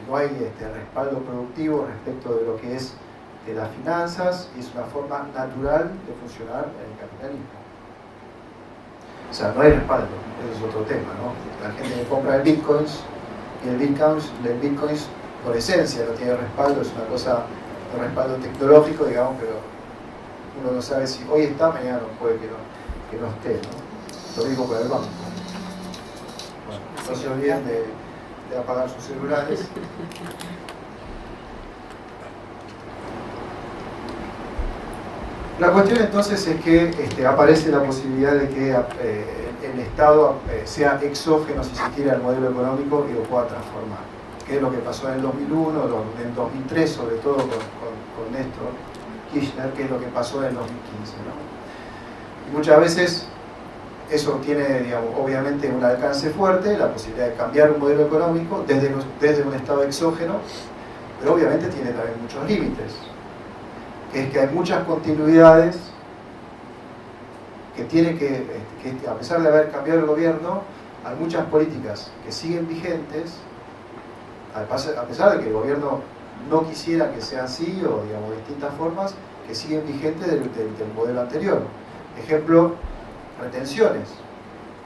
C: no hay respaldo productivo respecto de lo que es de las finanzas y es una forma natural de funcionar en el capitalismo. O sea, no hay respaldo, ese es otro tema, ¿no? La gente que compra el bitcoins y el bitcoins por esencia no tiene respaldo, es una cosa de respaldo tecnológico, digamos, pero uno no sabe si hoy está, mañana no puede que no esté, ¿no? Lo digo para el banco. Bueno, no se olviden de apagar sus celulares. La cuestión entonces es que aparece la posibilidad de que el Estado sea exógeno, si se quiere, al modelo económico y lo pueda transformar. Que es lo que pasó en el 2001, en el 2003 sobre todo con Néstor Kirchner, que es lo que pasó en el 2015, ¿no? Y muchas veces eso tiene, digamos, obviamente un alcance fuerte, la posibilidad de cambiar un modelo económico desde un estado exógeno, pero obviamente tiene también muchos límites, que es que hay muchas continuidades que tiene que a pesar de haber cambiado el gobierno, hay muchas políticas que siguen vigentes, a pesar de que el gobierno no quisiera que sea así, o digamos de distintas formas, que siguen vigentes del modelo anterior. Ejemplo, retenciones.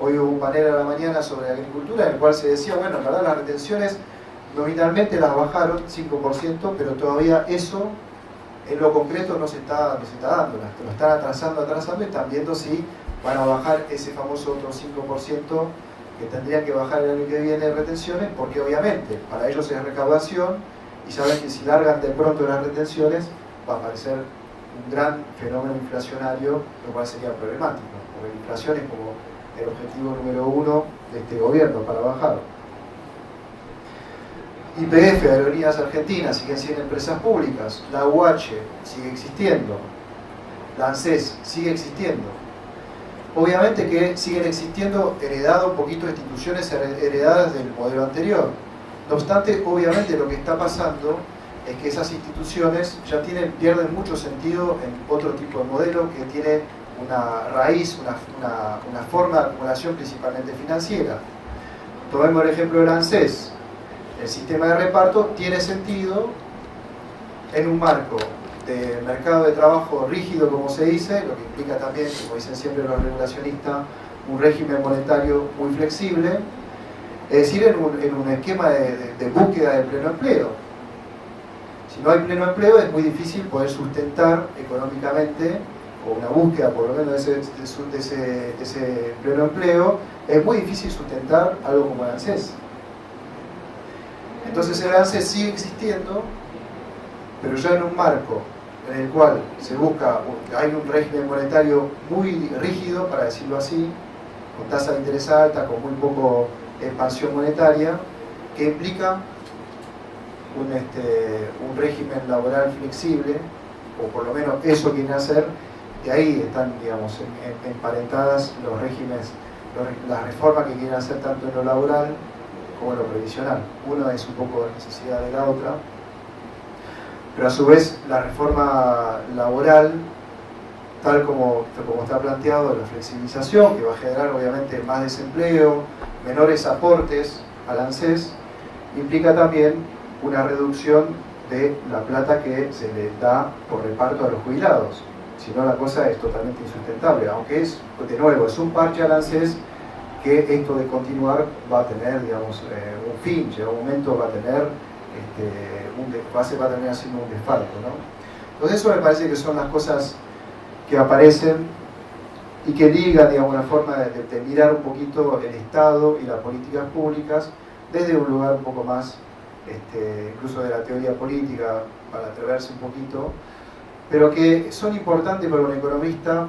C: Hoy hubo un panel a la mañana sobre agricultura en el cual se decía, bueno, en verdad las retenciones nominalmente las bajaron 5%, pero todavía eso en lo concreto no se está dando, lo están atrasando y están viendo si van a bajar ese famoso otro 5% que tendrían que bajar el año que viene de retenciones, porque obviamente para ellos es recaudación y saben que si largan de pronto las retenciones va a aparecer un gran fenómeno inflacionario, lo cual sería problemático, porque la inflación es como el objetivo número 1 de este gobierno para bajar. YPF, Aerolíneas Argentinas, siguen siendo empresas públicas, la UH sigue existiendo, la ANSES sigue existiendo. Obviamente que siguen existiendo un poquito de instituciones heredadas del modelo anterior. No obstante, obviamente lo que está pasando es que esas instituciones ya pierden mucho sentido en otro tipo de modelo que tiene una raíz, una forma de acumulación principalmente financiera. Tomemos el ejemplo del ANSES. El sistema de reparto tiene sentido en un marco de mercado de trabajo rígido, como se dice, lo que implica también, como dicen siempre los regulacionistas, un régimen monetario muy flexible, es decir, en un esquema de búsqueda de pleno empleo. Si no hay pleno empleo es muy difícil poder sustentar económicamente, o una búsqueda por lo menos de ese pleno empleo, es muy difícil sustentar algo como el ANSES. Entonces el ANSES sigue existiendo, pero ya en un marco en el cual hay un régimen monetario muy rígido, para decirlo así, con tasa de interés alta, con muy poco expansión monetaria, que implica un régimen laboral flexible, o por lo menos eso quieren hacer. De ahí están, digamos, emparentadas los regímenes, las reformas que quieren hacer tanto en lo laboral como en lo previsional. Una es un poco de necesidad de la otra, pero a su vez la reforma laboral, tal como está planteado, la flexibilización, que va a generar obviamente más desempleo, menores aportes al ANSES, implica también una reducción de la plata que se le da por reparto a los jubilados. Si no, la cosa es totalmente insustentable, aunque es, de nuevo, es un parche al ANSES que esto de continuar va a tener, digamos, un fin, llega un momento va a tener, va a terminar siendo un desfalco, ¿no? Entonces eso me parece que son las cosas que aparecen y que ligan, digamos, una forma de mirar un poquito el Estado y las políticas públicas desde un lugar un poco más, incluso de la teoría política, para atreverse un poquito, pero que son importantes para un economista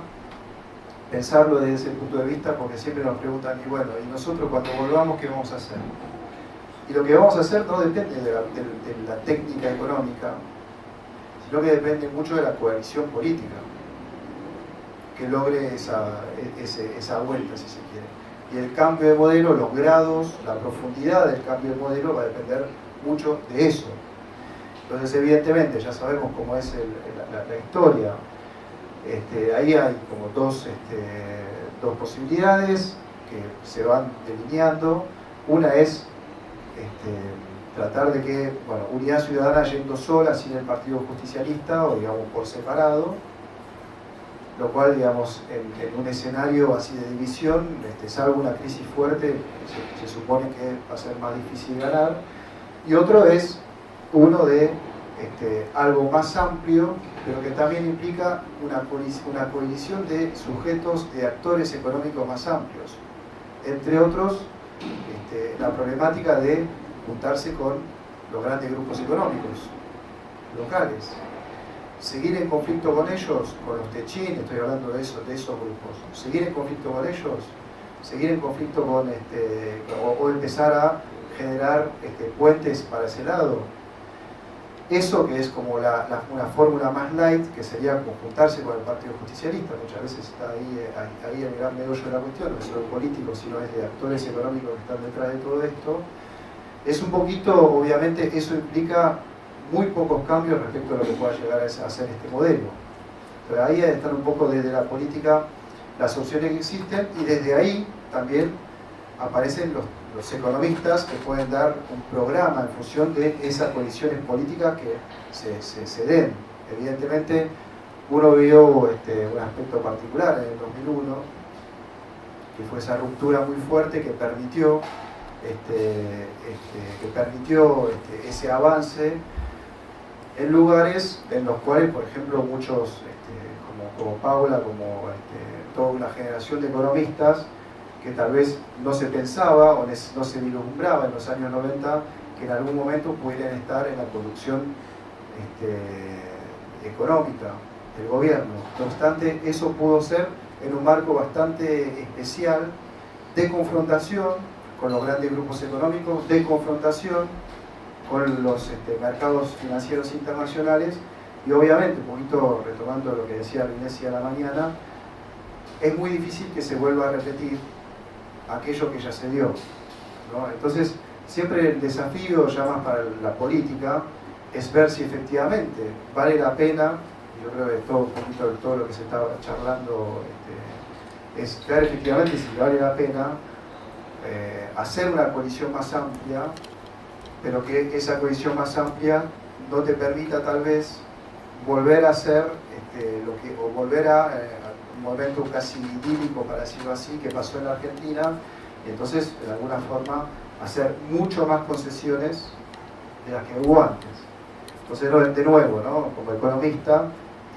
C: pensarlo desde ese punto de vista, porque siempre nos preguntan, y bueno, ¿y nosotros cuando volvamos qué vamos a hacer? Y lo que vamos a hacer no depende de la técnica económica, sino que depende mucho de la coalición política que logre esa vuelta, si se quiere. Y el cambio de modelo, los grados, la profundidad del cambio de modelo va a depender mucho de eso. Entonces, evidentemente, ya sabemos cómo es la historia. Ahí hay como dos posibilidades que se van delineando. Una es tratar de que, bueno, Unidad Ciudadana yendo sola, sin el Partido Justicialista, o digamos por separado, lo cual, digamos, en un escenario así de división, salvo una crisis fuerte, se supone que va a ser más difícil ganar. Y otro es uno de algo más amplio, pero que también implica una coalición de sujetos, de actores económicos más amplios. Entre otros, la problemática de juntarse con los grandes grupos económicos locales. Seguir en conflicto con ellos, con los techín, estoy hablando de esos grupos. Seguir en conflicto con ellos, seguir en conflicto con, o empezar a generar puentes para ese lado. Eso que es como una fórmula más light, que sería conjuntarse con el Partido Justicialista, muchas veces está ahí el gran meollo de la cuestión, no es solo político, sino es de actores económicos que están detrás de todo esto. Es un poquito, obviamente, eso implica muy pocos cambios respecto a lo que pueda llegar a hacer este modelo. Pero ahí hay de estar un poco desde la política las opciones que existen, y desde ahí también aparecen los economistas que pueden dar un programa en función de esas condiciones políticas que se den. Evidentemente, uno vio un aspecto particular en el 2001, que fue esa ruptura muy fuerte que permitió ese avance en lugares en los cuales, por ejemplo, muchos, como Paula, como toda una generación de economistas, que tal vez no se pensaba o no se vislumbraba en los años 90 que en algún momento pudieran estar en la conducción económica del gobierno. No obstante, eso pudo ser en un marco bastante especial de confrontación con los grandes grupos económicos, de confrontación con los mercados financieros internacionales, y obviamente, un poquito retomando lo que decía Rinesi a la mañana, es muy difícil que se vuelva a repetir aquello que ya se dio, ¿no? Entonces, siempre el desafío ya más para la política es ver si efectivamente vale la pena, y yo creo que todo, un poquito de todo lo que se estaba charlando es ver efectivamente si vale la pena hacer una coalición más amplia, pero que esa coalición más amplia no te permita tal vez volver a hacer o volver a un momento casi idílico, para decirlo así, que pasó en la Argentina, y entonces de alguna forma hacer mucho más concesiones de las que hubo antes. Entonces, de nuevo, ¿no? Como economista,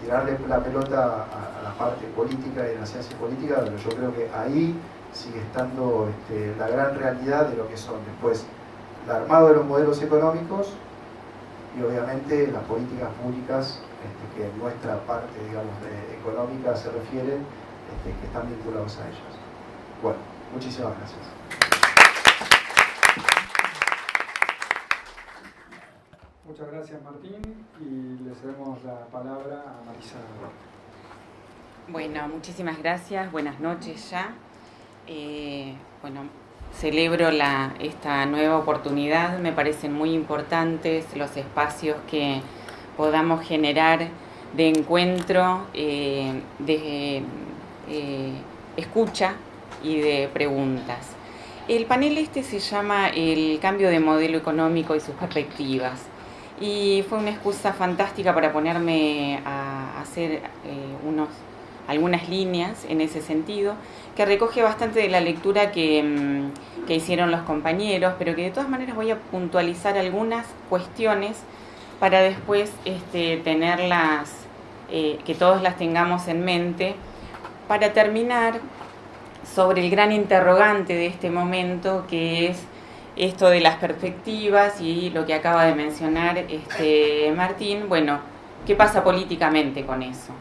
C: tirarle la pelota a la parte política y de la ciencia política, pero yo creo que ahí sigue estando la gran realidad de lo que son después el armado de los modelos económicos y obviamente las políticas públicas que en nuestra parte, digamos, económica se refiere, que están vinculados a ellas. Bueno, muchísimas gracias.
A: Muchas gracias, Martín, y le cedemos la palabra a Marisa.
D: Bueno, muchísimas gracias, buenas noches ya. Celebro esta nueva oportunidad, me parecen muy importantes los espacios que podamos generar de encuentro, de escucha y de preguntas. El panel se llama El cambio de modelo económico y sus perspectivas, y fue una excusa fantástica para ponerme a hacer algunas líneas en ese sentido, que recoge bastante de la lectura que hicieron los compañeros, pero que de todas maneras voy a puntualizar algunas cuestiones para después tenerlas, que todos las tengamos en mente, para terminar sobre el gran interrogante de este momento, que es esto de las perspectivas y lo que acaba de mencionar Martín. Bueno, ¿qué pasa políticamente con eso?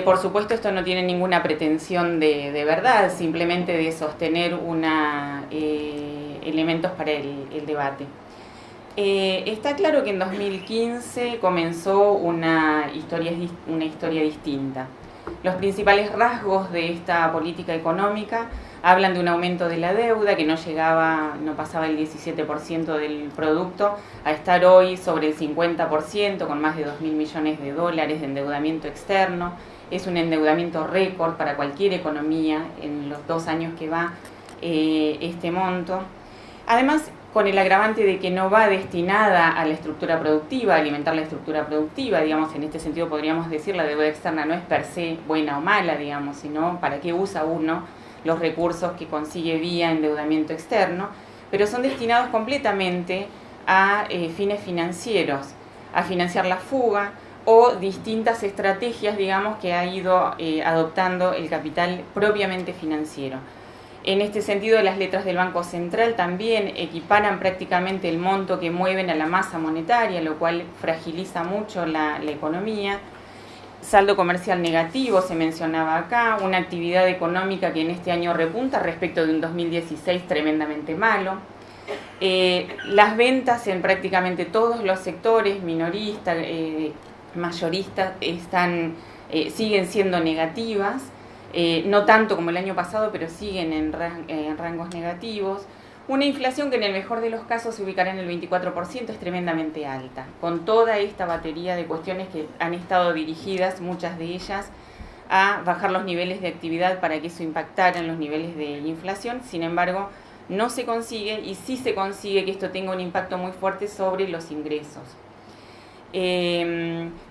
D: Por supuesto, esto no tiene ninguna pretensión de verdad, simplemente de sostener elementos para el debate. Está claro que en 2015 comenzó una historia distinta. Los principales rasgos de esta política económica hablan de un aumento de la deuda que no pasaba el 17% del producto, a estar hoy sobre el 50%, con más de 2.000 millones de dólares de endeudamiento externo. Es un endeudamiento récord para cualquier economía en los 2 años que va este monto. Además, con el agravante de que no va destinada a la estructura productiva, a alimentar la estructura productiva, digamos, en este sentido podríamos decir la deuda externa no es per se buena o mala, digamos, sino para qué usa uno los recursos que consigue vía endeudamiento externo, pero son destinados completamente a fines financieros, a financiar la fuga o distintas estrategias, digamos, que ha ido adoptando el capital propiamente financiero. En este sentido, las letras del Banco Central también equiparan prácticamente el monto que mueven a la masa monetaria, lo cual fragiliza mucho la economía. Saldo comercial negativo, se mencionaba acá, una actividad económica que en este año repunta respecto de un 2016 tremendamente malo. Las ventas en prácticamente todos los sectores, minoristas, mayoristas, siguen siendo negativas. No tanto como el año pasado, pero siguen en rangos negativos. Una inflación que en el mejor de los casos se ubicará en el 24%, es tremendamente alta, con toda esta batería de cuestiones que han estado dirigidas, muchas de ellas, a bajar los niveles de actividad para que eso impactara en los niveles de inflación. Sin embargo, no se consigue, y sí se consigue que esto tenga un impacto muy fuerte sobre los ingresos.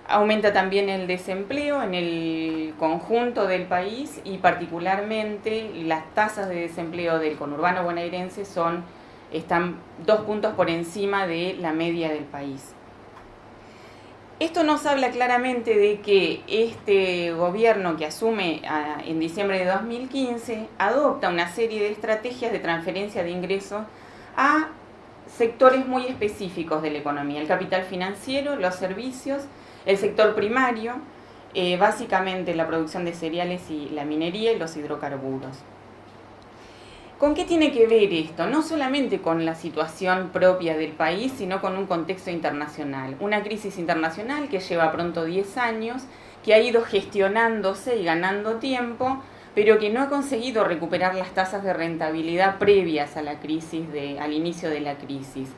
D: Aumenta también el desempleo en el conjunto del país, y particularmente las tasas de desempleo del conurbano bonaerense están 2 puntos por encima de la media del país. Esto nos habla claramente de que este gobierno que asume en diciembre de 2015 adopta una serie de estrategias de transferencia de ingresos a sectores muy específicos de la economía: el capital financiero, los servicios, el sector primario, básicamente la producción de cereales y la minería y los hidrocarburos. ¿Con qué tiene que ver esto? No solamente con la situación propia del país, sino con un contexto internacional. Una crisis internacional que lleva pronto 10 años, que ha ido gestionándose y ganando tiempo, pero que no ha conseguido recuperar las tasas de rentabilidad previas a la crisis, al inicio de la crisis.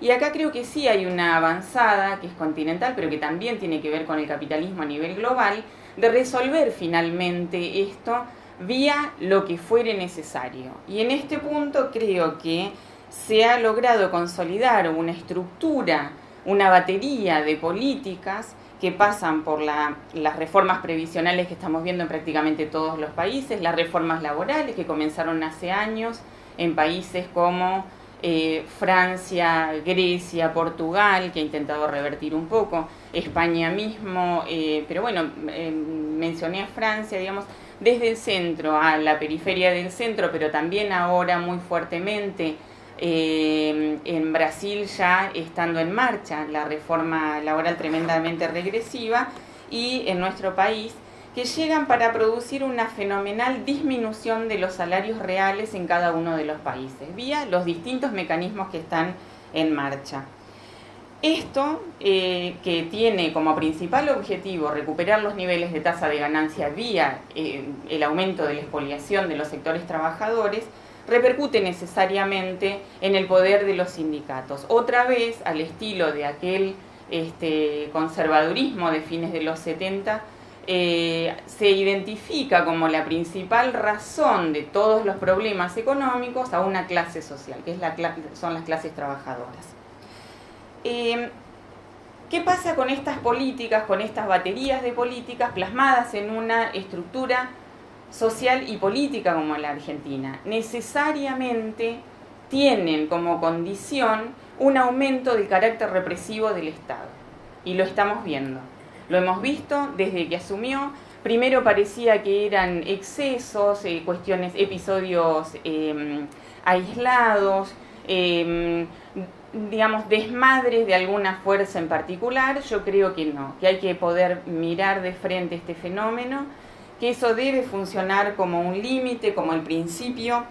D: Y acá creo que sí hay una avanzada, que es continental, pero que también tiene que ver con el capitalismo a nivel global, de resolver finalmente esto vía lo que fuere necesario. Y en este punto creo que se ha logrado consolidar una estructura, una batería de políticas que pasan por las reformas previsionales que estamos viendo en prácticamente todos los países, las reformas laborales que comenzaron hace años en países como Francia, Grecia, Portugal, que ha intentado revertir un poco, España mismo, pero bueno, mencioné a Francia, digamos, desde el centro a la periferia del centro, pero también ahora muy fuertemente en Brasil ya estando en marcha la reforma laboral tremendamente regresiva, y en nuestro país, que llegan para producir una fenomenal disminución de los salarios reales en cada uno de los países, vía los distintos mecanismos que están en marcha. Esto, que tiene como principal objetivo recuperar los niveles de tasa de ganancia vía el aumento de la expoliación de los sectores trabajadores, repercute necesariamente en el poder de los sindicatos. Otra vez, al estilo de aquel conservadurismo de fines de los 70, se identifica como la principal razón de todos los problemas económicos a una clase social, que son las clases trabajadoras. ¿Qué pasa con estas políticas, con estas baterías de políticas plasmadas en una estructura social y política como la Argentina? Necesariamente tienen como condición un aumento del carácter represivo del Estado. Y lo estamos viendo. Lo hemos visto desde que asumió. Primero parecía que eran excesos, episodios aislados, digamos, desmadres de alguna fuerza en particular. Yo creo que no, que hay que poder mirar de frente este fenómeno, que eso debe funcionar como un límite, como el principio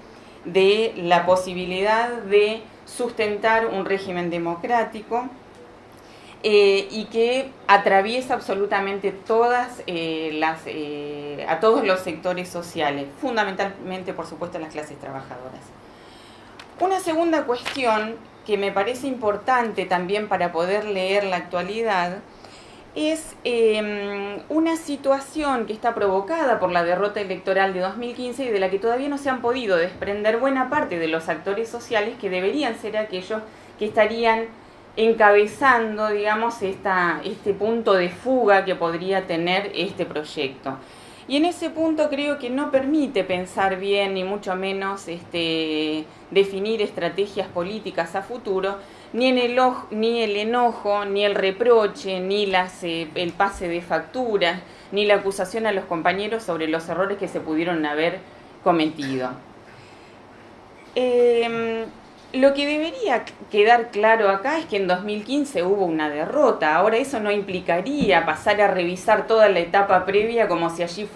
D: de la posibilidad de sustentar un régimen democrático, y que atraviesa absolutamente a todos los sectores sociales, fundamentalmente, por supuesto, las clases trabajadoras. Una segunda cuestión que me parece importante también para poder leer la actualidad es una situación que está provocada por la derrota electoral de 2015 y de la que todavía no se han podido desprender buena parte de los actores sociales que deberían ser aquellos que estarían encabezando, digamos, este punto de fuga que podría tener este proyecto. Y en ese punto creo que no permite pensar bien, ni mucho menos definir estrategias políticas a futuro, ni el enojo, ni el reproche, ni el pase de facturas, ni la acusación a los compañeros sobre los errores que se pudieron haber cometido. Lo que debería quedar claro acá es que en 2015 hubo una derrota. Ahora eso no implicaría pasar a revisar toda la etapa previa como si allí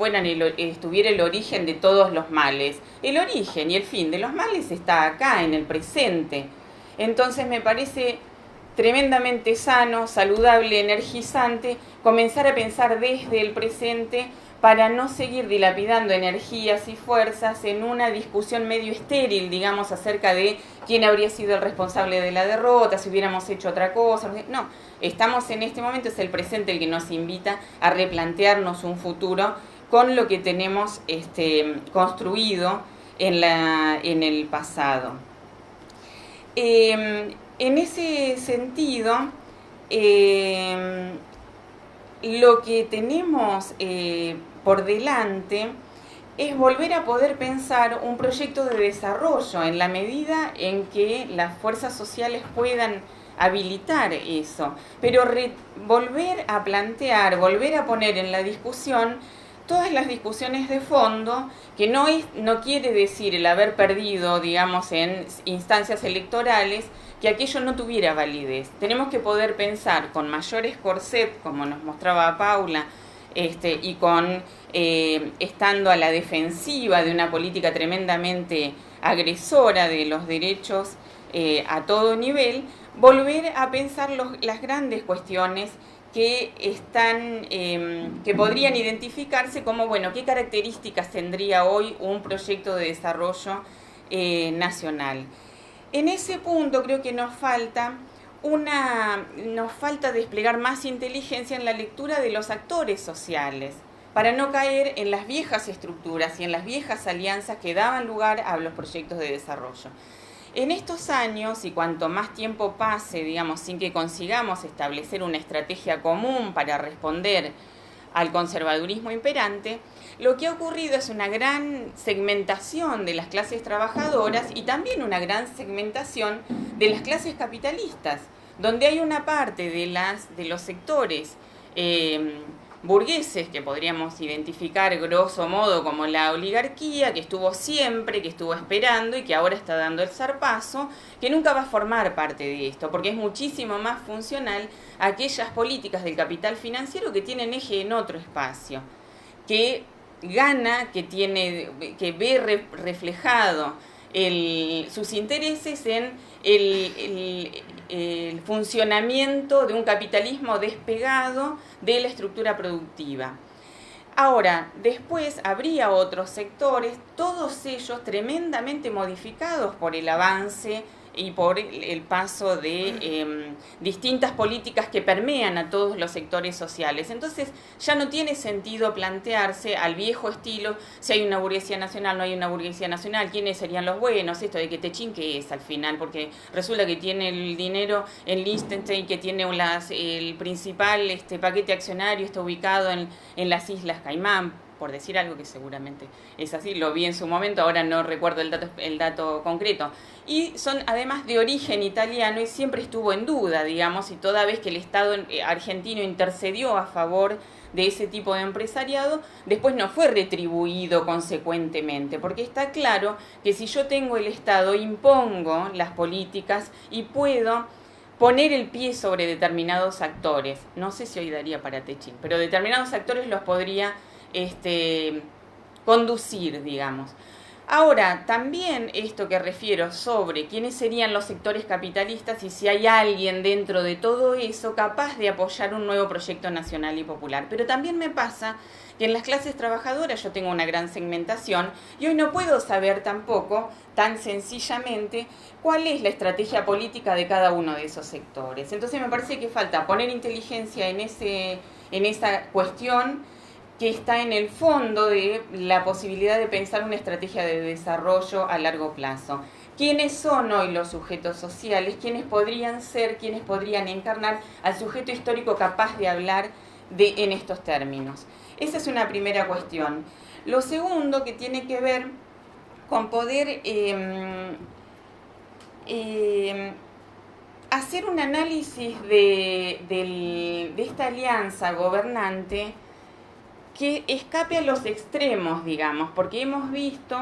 D: estuviera el origen de todos los males. El origen y el fin de los males está acá, en el presente. Entonces me parece tremendamente sano, saludable, energizante comenzar a pensar desde el presente para no seguir dilapidando energías y fuerzas en una discusión medio estéril, digamos, acerca de quién habría sido el responsable de la derrota, si hubiéramos hecho otra cosa. No, estamos en este momento, es el presente el que nos invita a replantearnos un futuro con lo que tenemos construido en el pasado. En ese sentido, lo que tenemos por delante es volver a poder pensar un proyecto de desarrollo en la medida en que las fuerzas sociales puedan habilitar eso, pero volver a plantear, volver a poner en la discusión todas las discusiones de fondo, que no quiere decir el haber perdido, digamos, en instancias electorales, que aquello no tuviera validez. Tenemos que poder pensar con mayores corset, como nos mostraba Paula, y con estando a la defensiva de una política tremendamente agresora de los derechos a todo nivel, volver a pensar las grandes cuestiones que que podrían identificarse como, bueno, qué características tendría hoy un proyecto de desarrollo nacional. En ese punto creo que nos falta desplegar más inteligencia en la lectura de los actores sociales, para no caer en las viejas estructuras y en las viejas alianzas que daban lugar a los proyectos de desarrollo. En estos años, y cuanto más tiempo pase, digamos, sin que consigamos establecer una estrategia común para responder al conservadurismo imperante, lo que ha ocurrido es una gran segmentación de las clases trabajadoras y también una gran segmentación de las clases capitalistas, donde hay una parte de los sectores burgueses, que podríamos identificar grosso modo como la oligarquía, que estuvo siempre, que estuvo esperando y que ahora está dando el zarpazo, que nunca va a formar parte de esto, porque es muchísimo más funcional a aquellas políticas del capital financiero que tienen eje en otro espacio, que gana, que ve reflejado sus intereses en el funcionamiento de un capitalismo despegado de la estructura productiva. Ahora, después habría otros sectores, todos ellos tremendamente modificados por el avance y por el paso de distintas políticas que permean a todos los sectores sociales. Entonces ya no tiene sentido plantearse al viejo estilo si hay una burguesía nacional, no hay una burguesía nacional, quiénes serían los buenos, esto de que Techín, ¿qué es al final? Porque resulta que tiene el dinero en Liechtenstein, que tiene el principal paquete accionario, está ubicado en las Islas Caimán, por decir algo que seguramente es así, lo vi en su momento, ahora no recuerdo el dato concreto. Y son además de origen italiano y siempre estuvo en duda, digamos, y toda vez que el Estado argentino intercedió a favor de ese tipo de empresariado, después no fue retribuido consecuentemente, porque está claro que si yo tengo el Estado, impongo las políticas y puedo poner el pie sobre determinados actores. No sé si hoy daría para Techín, pero determinados actores los podría conducir, digamos. Ahora, también esto que refiero sobre quiénes serían los sectores capitalistas y si hay alguien dentro de todo eso capaz de apoyar un nuevo proyecto nacional y popular. Pero también me pasa que en las clases trabajadoras yo tengo una gran segmentación y hoy no puedo saber tampoco tan sencillamente cuál es la estrategia política de cada uno de esos sectores. Entonces me parece que falta poner inteligencia en esa cuestión que está en el fondo de la posibilidad de pensar una estrategia de desarrollo a largo plazo. ¿Quiénes son hoy los sujetos sociales? ¿Quiénes podrían ser? ¿Quiénes podrían encarnar al sujeto histórico capaz de hablar en estos términos? Esa es una primera cuestión. Lo segundo, que tiene que ver con poder hacer un análisis de esta alianza gobernante que escape a los extremos, digamos, porque hemos visto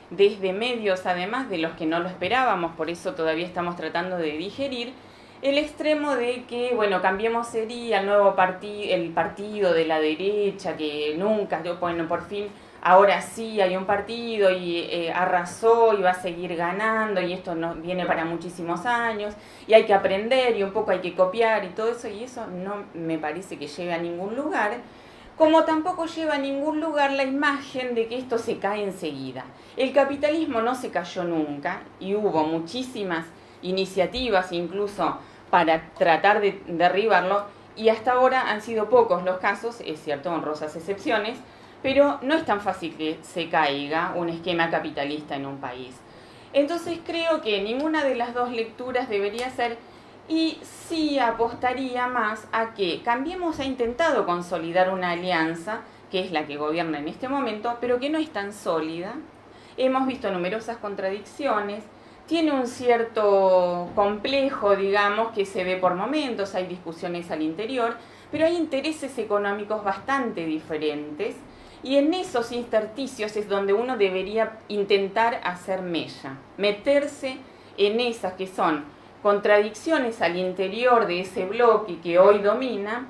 D: desde medios, además de los que no lo esperábamos, por eso todavía estamos tratando de digerir, el extremo de que, bueno, Cambiemos sería el nuevo el partido de la derecha, que nunca, bueno, por fin, ahora sí hay un partido y arrasó y va a seguir ganando y esto no viene para muchísimos años y hay que aprender y un poco hay que copiar y todo eso, y eso no me parece que lleve a ningún lugar. Como tampoco lleva a ningún lugar la imagen de que esto se cae enseguida. El capitalismo no se cayó nunca y hubo muchísimas iniciativas incluso para tratar de derribarlo y hasta ahora han sido pocos los casos, es cierto, honrosas excepciones, pero no es tan fácil que se caiga un esquema capitalista en un país. Entonces creo que ninguna de las dos lecturas debería ser. Y sí apostaría más a que Cambiemos ha intentado consolidar una alianza, que es la que gobierna en este momento, pero que no es tan sólida. Hemos visto numerosas contradicciones, tiene un cierto complejo, digamos, que se ve por momentos, hay discusiones al interior, pero hay intereses económicos bastante diferentes, y en esos intersticios es donde uno debería intentar hacer mella, meterse en esas que son contradicciones al interior de ese bloque que hoy domina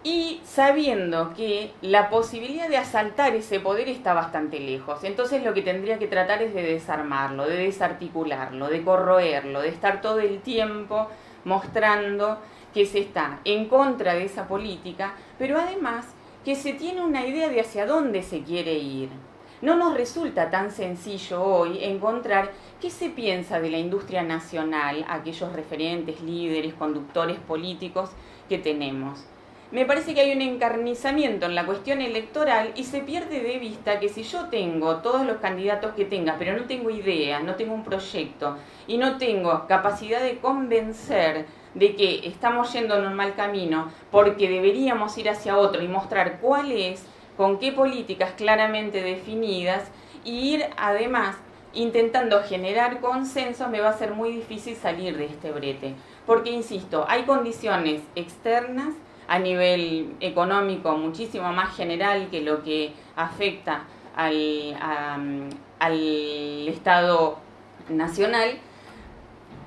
D: y sabiendo que la posibilidad de asaltar ese poder está bastante lejos. Entonces lo que tendría que tratar es de desarmarlo, de desarticularlo, de corroerlo, de estar todo el tiempo mostrando que se está en contra de esa política, pero además que se tiene una idea de hacia dónde se quiere ir. No nos resulta tan sencillo hoy encontrar qué se piensa de la industria nacional, aquellos referentes, líderes, conductores políticos que tenemos. Me parece que hay un encarnizamiento en la cuestión electoral y se pierde de vista que si yo tengo todos los candidatos que tenga, pero no tengo idea, no tengo un proyecto y no tengo capacidad de convencer de que estamos yendo en un mal camino porque deberíamos ir hacia otro y mostrar cuál es, con qué políticas claramente definidas y ir además intentando generar consensos, me va a ser muy difícil salir de este brete. Porque, insisto, hay condiciones externas a nivel económico muchísimo más general que lo que afecta al Estado nacional,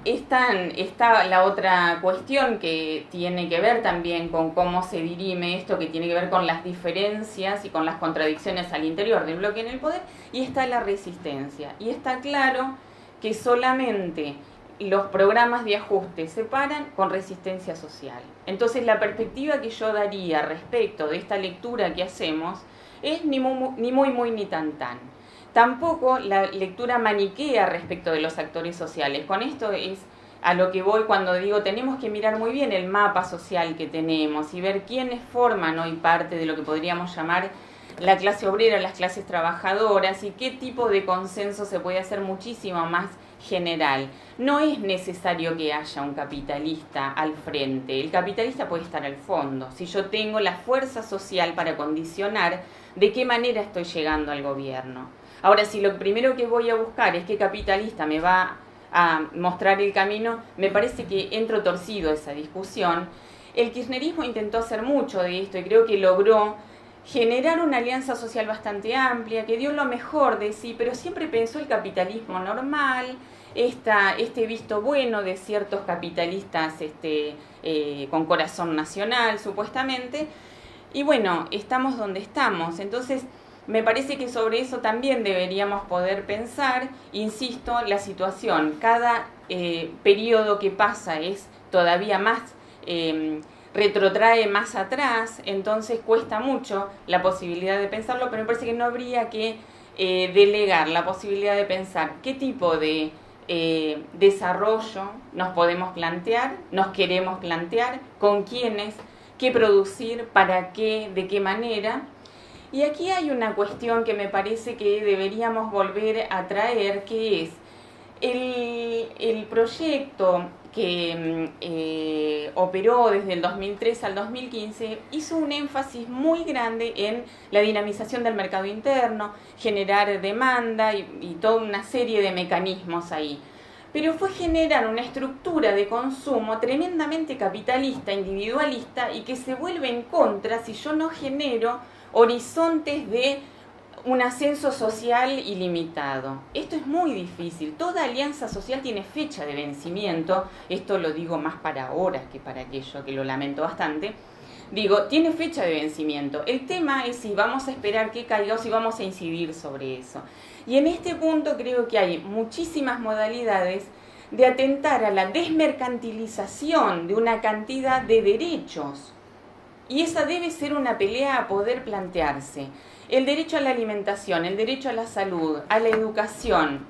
D: está la otra cuestión que tiene que ver también con cómo se dirime esto, que tiene que ver con las diferencias y con las contradicciones al interior del bloque en el poder, y está la resistencia. Y está claro que solamente los programas de ajuste se paran con resistencia social. Entonces la perspectiva que yo daría respecto de esta lectura que hacemos es ni muy ni tan. Tampoco la lectura maniquea respecto de los actores sociales. Con esto es a lo que voy cuando digo tenemos que mirar muy bien el mapa social que tenemos y ver quiénes forman hoy parte de lo que podríamos llamar la clase obrera, las clases trabajadoras, y qué tipo de consenso se puede hacer muchísimo más general. No es necesario que haya un capitalista al frente, el capitalista puede estar al fondo, si yo tengo la fuerza social para condicionar de qué manera estoy llegando al gobierno. Ahora, si lo primero que voy a buscar es qué capitalista me va a mostrar el camino, me parece que entro torcido esa discusión. El kirchnerismo intentó hacer mucho de esto y creo que logró generar una alianza social bastante amplia, que dio lo mejor de sí, pero siempre pensó el capitalismo normal, este visto bueno de ciertos capitalistas con corazón nacional, supuestamente. Y bueno, estamos donde estamos. Entonces, me parece que sobre eso también deberíamos poder pensar. Insisto, la situación, cada periodo que pasa es todavía más, retrotrae más atrás, entonces cuesta mucho la posibilidad de pensarlo, pero me parece que no habría que delegar la posibilidad de pensar qué tipo de desarrollo nos podemos plantear, nos queremos plantear, con quiénes, qué producir, para qué, de qué manera. Y aquí hay una cuestión que me parece que deberíamos volver a traer, que es el proyecto que operó desde el 2003 al 2015, hizo un énfasis muy grande en la dinamización del mercado interno, generar demanda y toda una serie de mecanismos ahí. Pero fue generar una estructura de consumo tremendamente capitalista, individualista, y que se vuelve en contra si yo no genero horizontes de un ascenso social ilimitado. Esto es muy difícil. Toda alianza social tiene fecha de vencimiento. Esto lo digo más para ahora que para aquello, que lo lamento bastante. Digo, tiene fecha de vencimiento. El tema es si vamos a esperar que caiga o si vamos a incidir sobre eso. Y en este punto creo que hay muchísimas modalidades de atentar a la desmercantilización de una cantidad de derechos. Y esa debe ser una pelea a poder plantearse. El derecho a la alimentación, el derecho a la salud, a la educación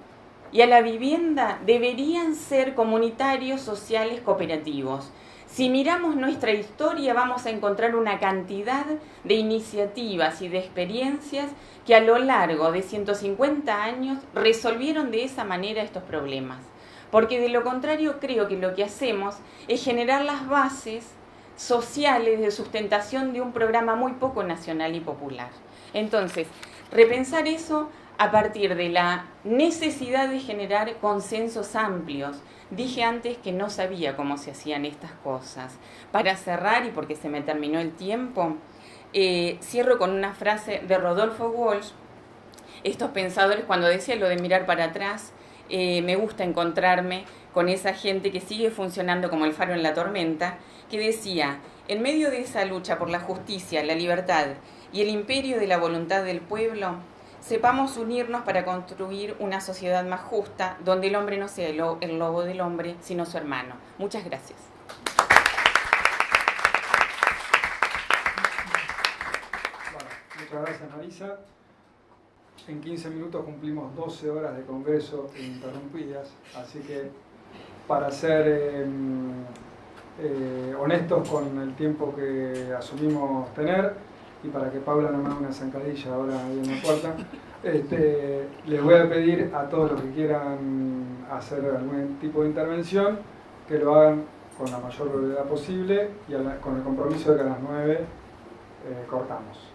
D: y a la vivienda deberían ser comunitarios, sociales, cooperativos. Si miramos nuestra historia vamos a encontrar una cantidad de iniciativas y de experiencias que a lo largo de 150 años resolvieron de esa manera estos problemas. Porque de lo contrario creo que lo que hacemos es generar las bases sociales de sustentación de un programa muy poco nacional y popular. Entonces, repensar eso a partir de la necesidad de generar consensos amplios. Dije antes que no sabía cómo se hacían estas cosas. Para cerrar, y porque se me terminó el tiempo, cierro con una frase de Rodolfo Walsh. Estos pensadores, cuando decía lo de mirar para atrás, me gusta encontrarme con esa gente que sigue funcionando como el faro en la tormenta, que decía, en medio de esa lucha por la justicia, la libertad y el imperio de la voluntad del pueblo, sepamos unirnos para construir una sociedad más justa, donde el hombre no sea el lobo del hombre, sino su hermano. Muchas gracias.
A: Bueno, muchas gracias, Marisa. En 15 minutos cumplimos 12 horas de congreso ininterrumpidas, así que para ser honestos con el tiempo que asumimos tener y para que Paula no me haga una zancadilla ahora ahí en la puerta, les voy a pedir a todos los que quieran hacer algún tipo de intervención que lo hagan con la mayor brevedad posible y con el compromiso de que a las 9 cortamos.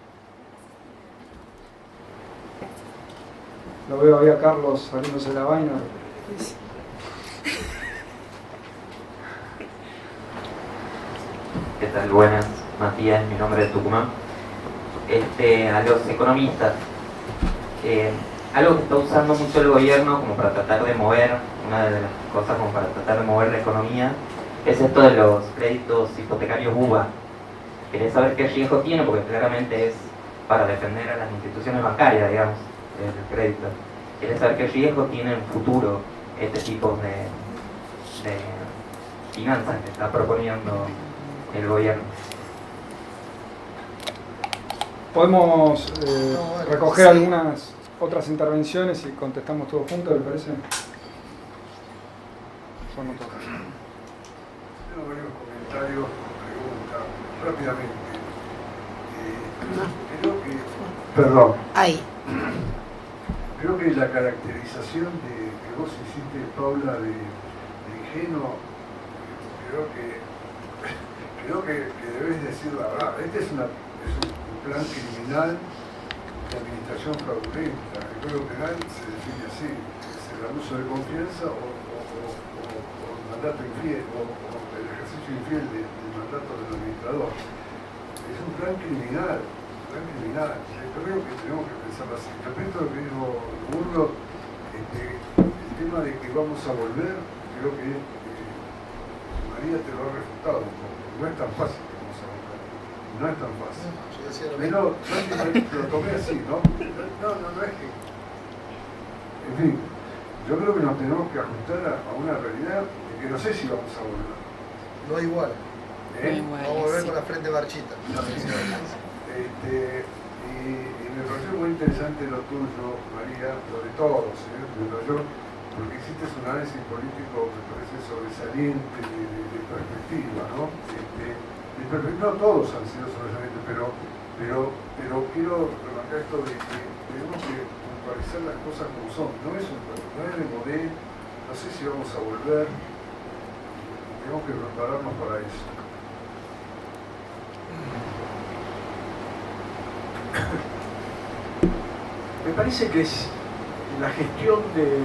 A: Lo veo ahí a Carlos saliéndose la vaina.
E: ¿Qué tal? Buenas, Matías, mi nombre es Tucumán. A los economistas, algo que está usando mucho el gobierno como para tratar de mover, una de las cosas como para tratar de mover la economía, es esto de los créditos hipotecarios UBA. Querés saber qué riesgo tiene, porque claramente es para defender a las instituciones bancarias, digamos, el crédito. Querés saber qué riesgo tiene en futuro este tipo de finanzas que está proponiendo el gobierno.
A: Podemos recoger algunas otras intervenciones y contestamos todos juntos, ¿le parece? Bueno,
F: Tengo varios comentarios, preguntas, rápidamente. Creo que, perdón,
B: Ahí.
F: creo que la caracterización que vos hiciste, Paula, de ingenuo, creo que debes decir la verdad. Este es un plan criminal de administración fraudulenta. El Código Penal se define así: es el abuso de confianza o el mandato infiel, o el ejercicio infiel del mandato del administrador. Es un plan criminal, Yo creo que tenemos que pensar así. Respecto a lo que dijo Burgo, el tema de que vamos a volver, creo que María te lo ha refutado un poco. No es tan fácil que vamos a volver. No es tan fácil. Pero lo tomé así, ¿no? No es que... En fin, yo creo que nos tenemos que ajustar a una realidad de que no sé si vamos a volver.
C: No igual.
F: Vamos
C: a volver con la frente marchita.
F: Y me pareció muy interesante lo tuyo, María, lo de todos, porque hiciste un análisis político, me parece sobresaliente, de perspectiva, ¿no? No todos han sido sobresalientes, pero quiero remarcar esto de que tenemos que puntualizar las cosas como son. No es de modelo, no sé si vamos a volver, tenemos que prepararnos para eso.
G: Me parece que es la gestión del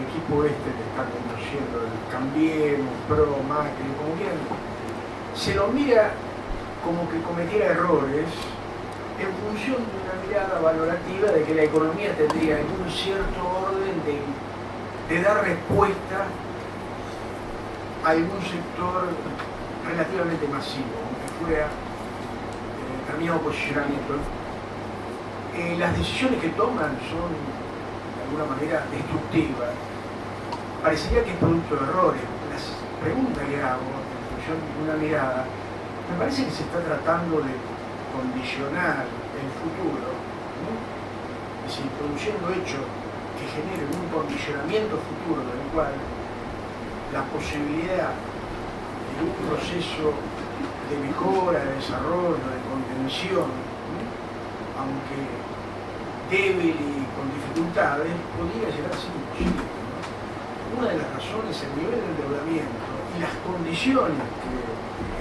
G: equipo que está conduciendo, el Cambiemos, Pro, Macri, como quieran, se lo mira como que cometiera errores en función de una mirada valorativa de que la economía tendría en un cierto orden de dar respuesta a algún sector relativamente masivo, aunque fuera determinado posicionamiento. Las decisiones que toman son de alguna manera destructivas. Parecería que es producto de errores. Las preguntas que hago en función de una mirada, me parece que se está tratando de condicionar el futuro, ¿no? Es decir, produciendo hechos que generen un condicionamiento futuro del cual la posibilidad de un proceso de mejora, de desarrollo, de contención, ¿no?, aunque débil y con dificultades, podría llegar a ser imposible, ¿no? Una de las razones es el nivel de endeudamiento y las condiciones que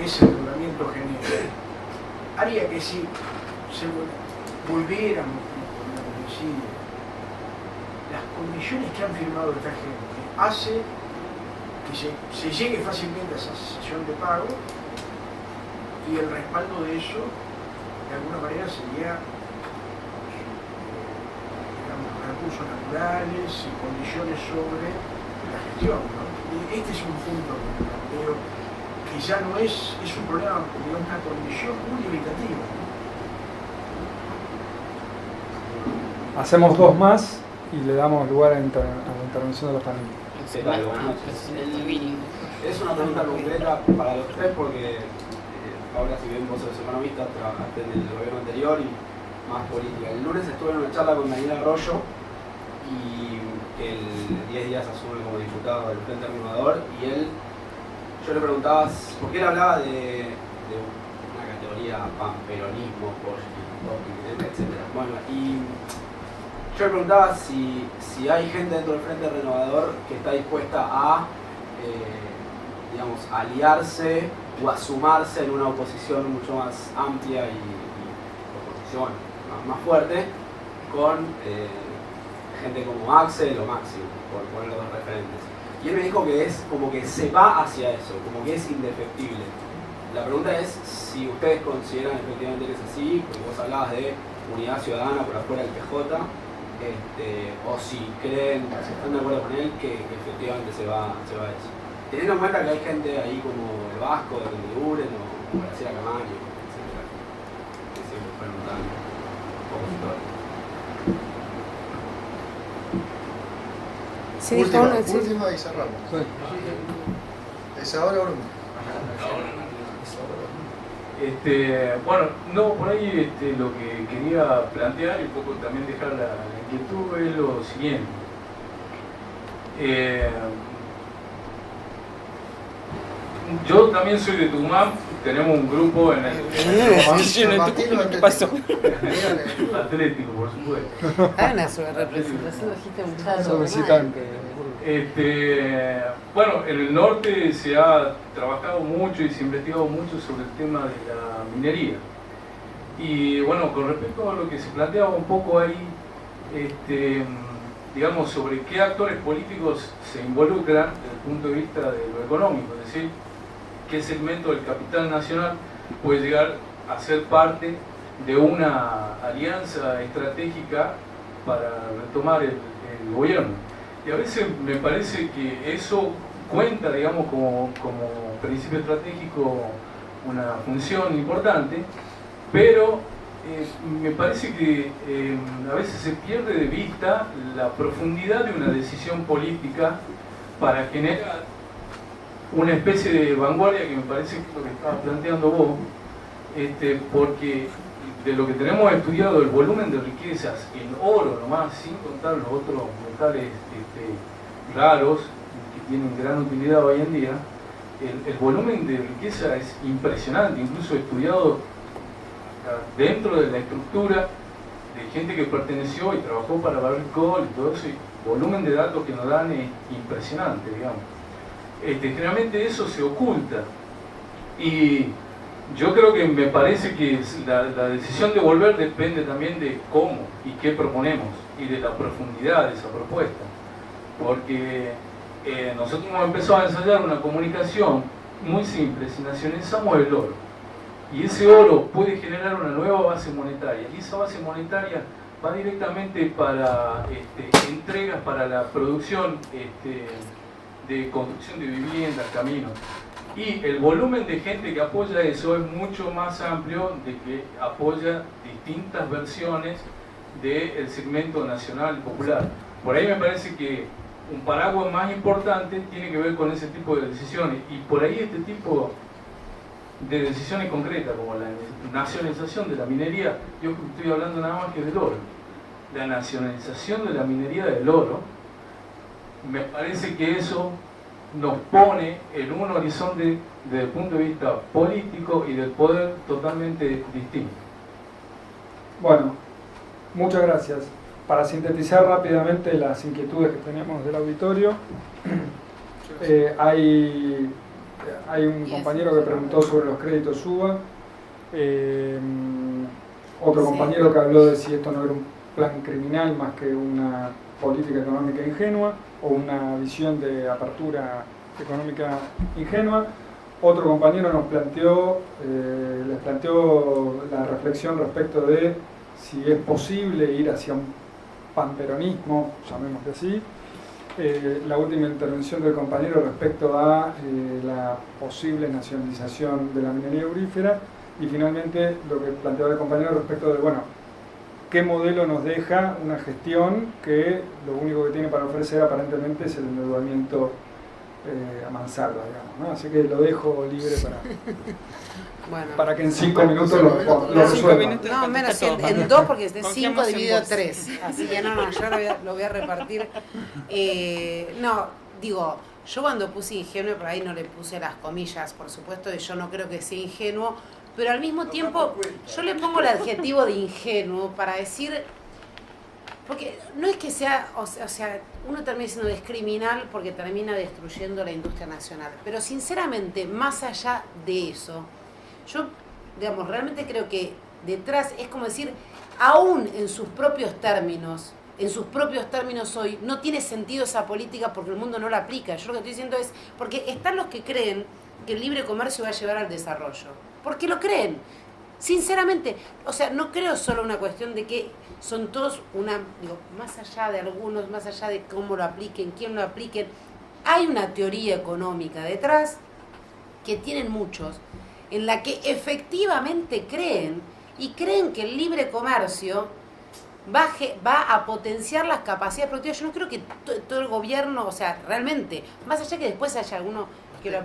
G: ese endeudamiento genera, haría que si se volviéramos, decir, las condiciones que han firmado esta gente hace que se llegue fácilmente a esa sesión de pago, y el respaldo de eso de alguna manera sería recursos naturales y condiciones sobre la gestión, ¿no? Y este es un punto que planteo, que ya no es un problema, digamos, una condición muy limitativa, ¿no?
A: hacemos dos más y le damos lugar a la intervención de los panelistas.
H: Es una pregunta concreta para los tres porque, Paula, si bien vos sos economista, trabajaste en el gobierno anterior y más política. El lunes estuve en una charla con Daniel Arroyo, y que el 10 días asume como diputado del Frente Renovador, y yo le preguntaba, porque él hablaba de una categoría panperonismo, etc. Bueno, y yo le preguntaba si hay gente dentro del Frente Renovador que está dispuesta a digamos, aliarse o a sumarse en una oposición mucho más amplia y oposición más fuerte con gente como Axel o Máximo, por poner los dos referentes. Y él me dijo que es como que se va hacia eso, como que es indefectible. La pregunta es si ustedes consideran efectivamente que es así, porque vos hablabas de unidad ciudadana por afuera del PJ, o si creen, si están de acuerdo con él, que efectivamente se va eso. Teniendo en cuenta que hay gente ahí como el Vasco, de Mendiguren o Graciela Camacho, etc., que siempre fueron tan opositores.
B: Sí,
C: última y cerramos. Sí. ¿Es ahora o no?
I: Bueno, no, por ahí lo que quería plantear y un poco también dejar la inquietud es lo siguiente. Yo también soy de Tucumán, tenemos un grupo en el...
D: ¿Qué pasó?
I: Atlético, por supuesto.
B: Hay una representación de
A: Son visitantes.
I: Bueno, en el norte se ha trabajado mucho y se ha investigado mucho sobre el tema de la minería. Y bueno, con respecto a lo que se planteaba un poco ahí, digamos, sobre qué actores políticos se involucran desde el punto de vista de lo económico, es decir, qué segmento del capital nacional puede llegar a ser parte de una alianza estratégica para retomar el gobierno. Y a veces me parece que eso cuenta, digamos, como principio estratégico una función importante, pero me parece que a veces se pierde de vista la profundidad de una decisión política para generar una especie de vanguardia, que me parece que es lo que estabas planteando vos, porque de lo que tenemos estudiado, el volumen de riquezas en oro nomás, sin contar los otros metales raros que tienen gran utilidad hoy en día, el volumen de riqueza es impresionante, incluso estudiado dentro de la estructura de gente que perteneció y trabajó para Barrick Gold y todo eso, y el volumen de datos que nos dan es impresionante, digamos. Generalmente eso se oculta, y yo creo que me parece que la decisión de volver depende también de cómo y qué proponemos y de la profundidad de esa propuesta, porque nosotros hemos empezado a ensayar una comunicación muy simple: si nacionalizamos el oro y ese oro puede generar una nueva base monetaria, y esa base monetaria va directamente para entregas para la producción de construcción de viviendas, caminos, y el volumen de gente que apoya eso es mucho más amplio de que apoya distintas versiones del segmento nacional popular. Por ahí me parece que un paraguas más importante tiene que ver con ese tipo de decisiones, y por ahí este tipo de decisiones concretas como la nacionalización de la minería, yo estoy hablando nada más que del oro, la nacionalización de la minería del oro, me parece que eso nos pone en un horizonte desde el punto de vista político y del poder totalmente distinto.
A: Bueno, muchas gracias. Para sintetizar rápidamente las inquietudes que tenemos del auditorio, hay un compañero que preguntó sobre los créditos UBA, otro compañero que habló de si esto no era un plan criminal más que una política económica ingenua o una visión de apertura económica ingenua. Otro compañero nos les planteó la reflexión respecto de si es posible ir hacia un panperonismo, llamémosle así. La última intervención del compañero respecto a la posible nacionalización de la minería aurífera, y finalmente lo que planteaba el compañero respecto de, bueno, qué modelo nos deja una gestión que lo único que tiene para ofrecer aparentemente es el endeudamiento a mansalva, digamos, ¿no? Así que lo dejo libre para que en 5 minutos lo resuelva.
B: No, menos, en 2, porque es de 5 dividido 3. Así que no, yo lo voy a repartir. No, digo, yo cuando puse ingenuo, por ahí no le puse las comillas, por supuesto, y yo no creo que sea ingenuo, pero al mismo tiempo yo le pongo el adjetivo de ingenuo para decir, porque no es que sea, o sea, uno termina siendo descriminal porque termina destruyendo la industria nacional, pero sinceramente, más allá de eso, yo, digamos, realmente creo que detrás es como decir, aún en sus propios términos hoy, no tiene sentido esa política porque el mundo no la aplica. Yo lo que estoy diciendo es, porque están los que creen que el libre comercio va a llevar al desarrollo, porque lo creen. Sinceramente, o sea, no creo solo una cuestión de que son todos más allá de algunos, más allá de cómo lo apliquen, quién lo apliquen, hay una teoría económica detrás que tienen muchos, en la que efectivamente creen que el libre comercio va a potenciar las capacidades productivas. Yo no creo que todo el gobierno, o sea, realmente, más allá que después haya alguno que lo...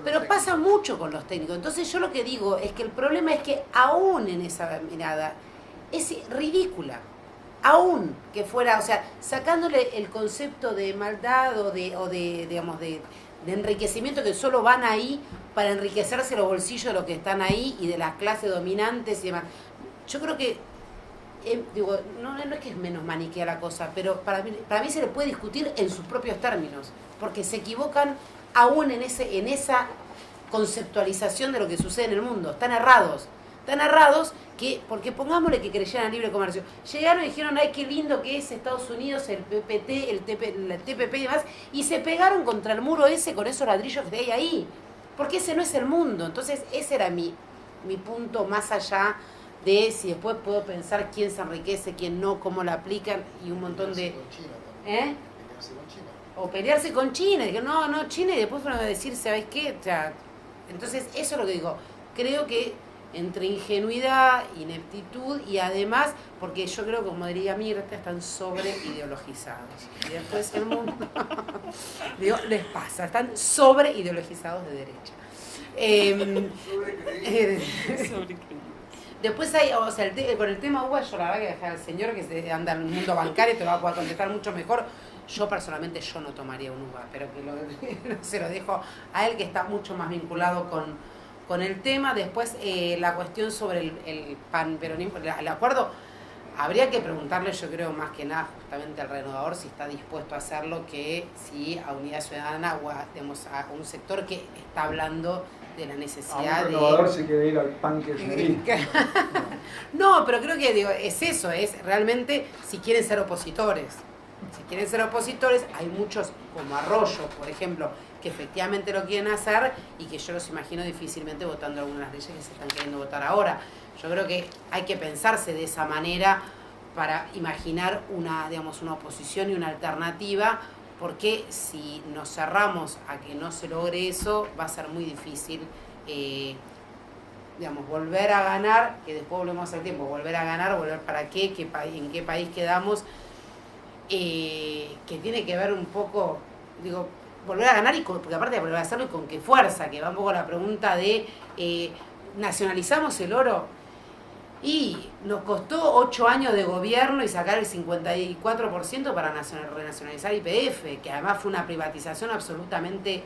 B: Pero pasa mucho con los técnicos. Entonces yo lo que digo es que el problema es que aún en esa mirada es ridícula. Aún que fuera, o sea, sacándole el concepto de maldad o de enriquecimiento, que solo van ahí para enriquecerse los bolsillos de los que están ahí y de las clases dominantes y demás. Yo creo que, no es que es menos maniquea la cosa, pero para mí se le puede discutir en sus propios términos, porque se equivocan aún en esa conceptualización de lo que sucede en el mundo. Están errados porque pongámosle que creyeran al libre comercio. Llegaron y dijeron, ay, qué lindo que es Estados Unidos, el PPT, el TPP y demás, y se pegaron contra el muro ese con esos ladrillos que hay ahí, porque ese no es el mundo. Entonces ese era mi punto, más allá de si después puedo pensar quién se enriquece, quién no, cómo lo aplican y un montón de... O pelearse con China, y que no, China, y después fueron a decir, ¿sabes qué? O sea, entonces eso es lo que digo. Creo que entre ingenuidad, ineptitud y además, porque yo creo, como diría Mirta, están sobreideologizados. Y después el mundo, les pasa, están sobreideologizados de derecha. Después hay, o sea, con el tema UBA, yo la verdad que dejar al señor que anda en el mundo bancario te lo va a poder contestar mucho mejor. Yo personalmente no tomaría un UBA, pero que se lo dejo a él, que está mucho más vinculado con el tema. Después la cuestión sobre el panperonismo, el acuerdo, habría que preguntarle, yo creo, más que nada justamente al renovador si está dispuesto a hacerlo, que si a Unidad Ciudadana o a un sector que está hablando de la necesidad de...
A: renovador se quiere ir al panque.
B: No, pero creo que es eso, es realmente si quieren ser opositores. Si quieren ser opositores, hay muchos, como Arroyo, por ejemplo, que efectivamente lo quieren hacer y que yo los imagino difícilmente votando algunas leyes que se están queriendo votar ahora. Yo creo que hay que pensarse de esa manera para imaginar una oposición y una alternativa, porque si nos cerramos a que no se logre eso, va a ser muy difícil volver a ganar, que después volvemos al tiempo, volver a ganar, volver para qué, en qué país quedamos, que tiene que ver un poco, volver a ganar, porque aparte de volver a hacerlo y con qué fuerza, que va un poco la pregunta de, ¿nacionalizamos el oro? Y nos costó 8 años de gobierno y sacar el 54% para renacionalizar YPF, que además fue una privatización absolutamente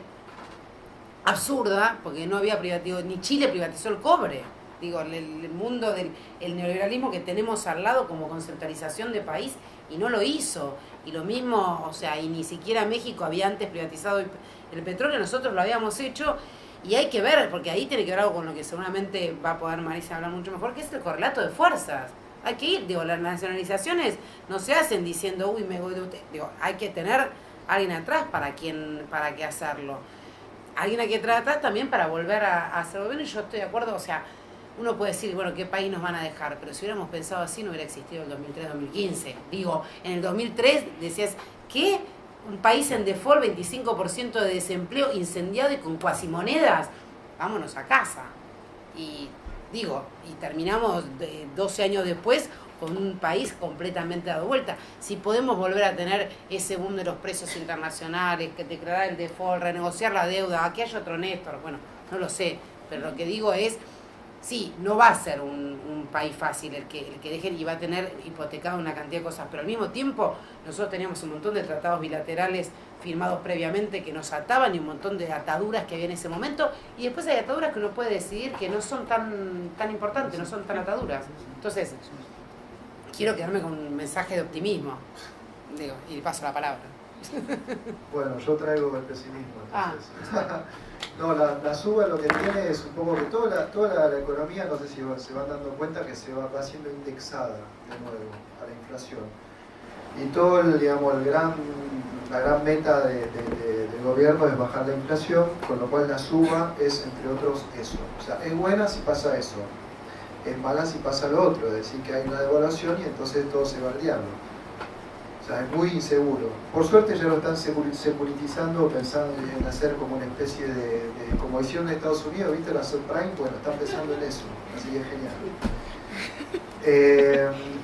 B: absurda, porque no había privatizado, ni Chile privatizó el cobre. El mundo del neoliberalismo que tenemos al lado como conceptualización de país, y no lo hizo. Y lo mismo, y ni siquiera México había antes privatizado el petróleo, nosotros lo habíamos hecho. Y hay que ver, porque ahí tiene que ver algo con lo que seguramente va a poder Marisa hablar mucho mejor, que es el correlato de fuerzas. Hay que ir, las nacionalizaciones no se hacen diciendo, uy, me voy de usted. Hay que tener alguien atrás para que hacerlo. Alguien aquí atrás también para volver a hacer gobierno, y yo estoy de acuerdo, uno puede decir, bueno, ¿qué país nos van a dejar? Pero si hubiéramos pensado así, no hubiera existido el 2003-2015. En el 2003 decías, ¿qué? Un país en default, 25% de desempleo, incendiado y con cuasimonedas. Vámonos a casa. Y terminamos 12 años después con un país completamente dado vuelta. Si podemos volver a tener ese boom de los precios internacionales, que declarar el default, renegociar la deuda, aquí hay otro Néstor, bueno, no lo sé, pero lo que digo es, sí, no va a ser un país fácil el que dejen, y va a tener hipotecado una cantidad de cosas, pero al mismo tiempo nosotros teníamos un montón de tratados bilaterales firmados previamente que nos ataban, y un montón de ataduras que había en ese momento, y después hay ataduras que uno puede decidir que no son tan importantes, no son tan ataduras. Entonces, quiero quedarme con un mensaje de optimismo, y paso la palabra.
C: Bueno, yo traigo el pesimismo, entonces. No, la suba lo que tiene es un poco que toda la economía, no sé si se van dando cuenta que se va siendo indexada de nuevo a la inflación. Y todo la gran meta del gobierno es bajar la inflación, con lo cual la suba es, entre otros, eso. O sea, es buena si pasa eso. en balance y pasa lo otro, es decir, que hay una devaluación y entonces todo se va al diablo. O sea, es muy inseguro. Por suerte ya lo están securitizando, pensando en hacer como una especie de como hicieron en Estados Unidos, ¿viste? La subprime, bueno, están pensando en eso, así que es genial.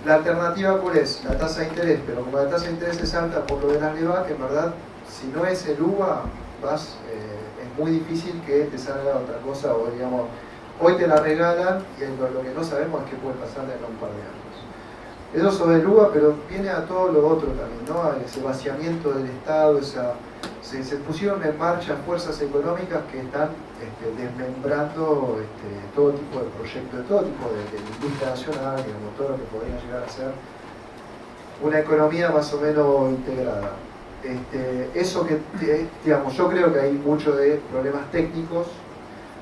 C: La alternativa, ¿cuál es? La tasa de interés, pero como la tasa de interés es alta por lo de la LEVAC, en verdad, si no es el UVA, es muy difícil que te salga otra cosa, o digamos, hoy te la regalan y lo que no sabemos es qué puede pasar de acá a un par de años. Eso sobre el UVA, pero viene a todo lo otro también, ¿no? A ese vaciamiento del Estado, se pusieron en marcha fuerzas económicas que están desmembrando todo tipo de proyectos, de todo tipo de industria nacional, digamos, todo lo que podría llegar a ser una economía más o menos integrada. Eso que, digamos, yo creo que hay mucho de problemas técnicos.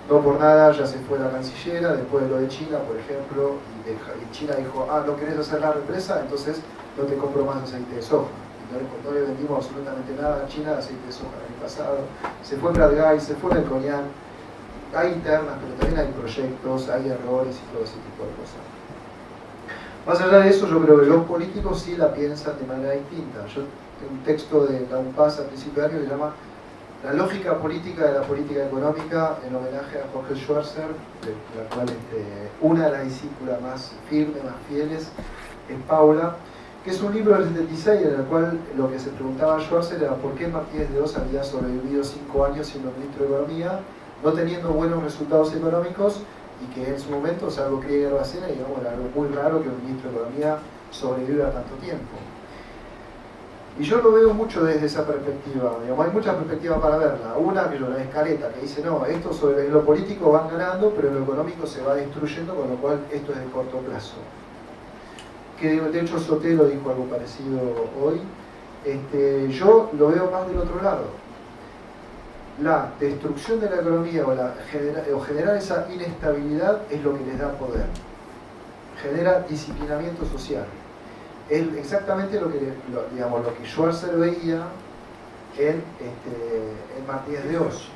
C: No por nada ya se fue la cancillera, después de lo de China, por ejemplo, y China dijo, no querés hacer la represa, entonces no te compro más aceite de soja. Y no le vendimos absolutamente nada a China de aceite de soja el año pasado. Se fue Brad Guy, se fue Melconian. Hay internas, pero también hay proyectos, hay errores y todo ese tipo de cosas. Más allá de eso, yo creo que los políticos sí la piensan de manera distinta. Yo tengo un texto de la UNPAS a principio de año que se llama La lógica política de la política económica, en homenaje a Jorge Schwarzer, de la cual una de las discípulas más firmes, más fieles, es Paula, que es un libro del 76 en el cual lo que se preguntaba a Schwarzer era por qué Martínez de Oz había sobrevivido 5 años siendo ministro de Economía, no teniendo buenos resultados económicos, y que en su momento, salvo que era Bacena, digamos, era algo muy raro que un ministro de Economía sobreviviera tanto tiempo. Y yo lo veo mucho desde esa perspectiva, digamos, hay muchas perspectivas para verla. Una, que es la de Escaleta, que dice, no, esto sobre lo político van ganando, pero lo económico se va destruyendo, con lo cual esto es de corto plazo. Que de hecho Sotelo dijo algo parecido hoy. Yo lo veo más del otro lado. La destrucción de la economía o generar esa inestabilidad es lo que les da poder. Genera disciplinamiento social. Es exactamente lo que Schwarzer veía en Martínez de Oz.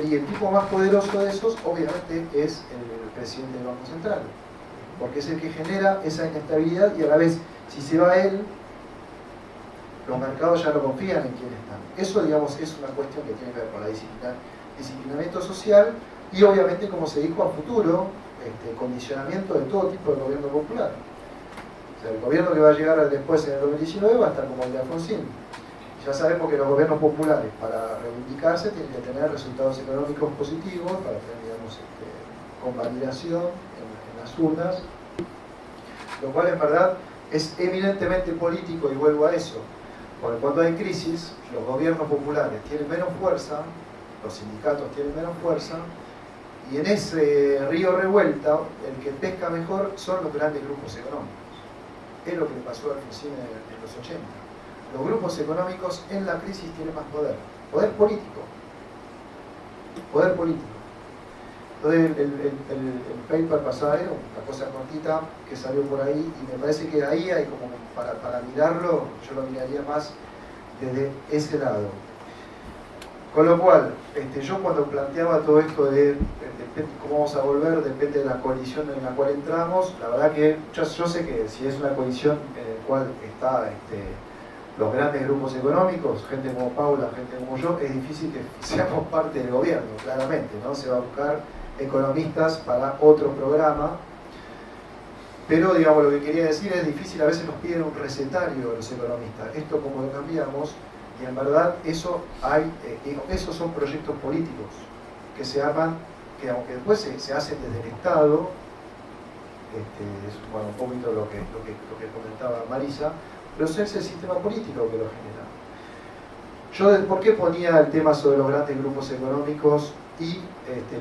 C: Y el tipo más poderoso de esos, obviamente, es el presidente del Banco Central, porque es el que genera esa inestabilidad y a la vez, si se va él, los mercados ya no confían en quién están. Eso, digamos, es una cuestión que tiene que ver con la disciplinamiento social y, obviamente, como se dijo a futuro, condicionamiento de todo tipo de gobierno popular. O sea, el gobierno que va a llegar después en el 2019 va a estar como el de Alfonsín. Ya sabemos que los gobiernos populares, para reivindicarse, tienen que tener resultados económicos positivos, para tener, digamos, convalidación en las urnas, lo cual en verdad es eminentemente político, y vuelvo a eso, porque cuando hay crisis, los gobiernos populares tienen menos fuerza, los sindicatos tienen menos fuerza, y en ese río revuelta, el que pesca mejor son los grandes grupos económicos. Es lo que le pasó a Alfonsín en los 80. Los grupos económicos en la crisis tienen más poder. Poder político. Poder político. Entonces el paper pasado era una cosa cortita que salió por ahí y me parece que ahí hay como para mirarlo, yo lo miraría más desde ese lado. Con lo cual, yo cuando planteaba todo esto de cómo vamos a volver, depende de la coalición en la cual entramos, la verdad que yo sé que si es una coalición en la cual está los grandes grupos económicos, gente como Paula, gente como yo, es difícil que seamos parte del gobierno, claramente, ¿no? Se va a buscar economistas para otro programa, pero digamos lo que quería decir es difícil, a veces nos piden un recetario de los economistas, esto como lo cambiamos, y en verdad esos son proyectos políticos que se arman, que aunque después se hacen desde el Estado, es un poquito lo que comentaba Marisa, pero es el sistema político que lo genera. ¿Por qué ponía el tema sobre los grandes grupos económicos y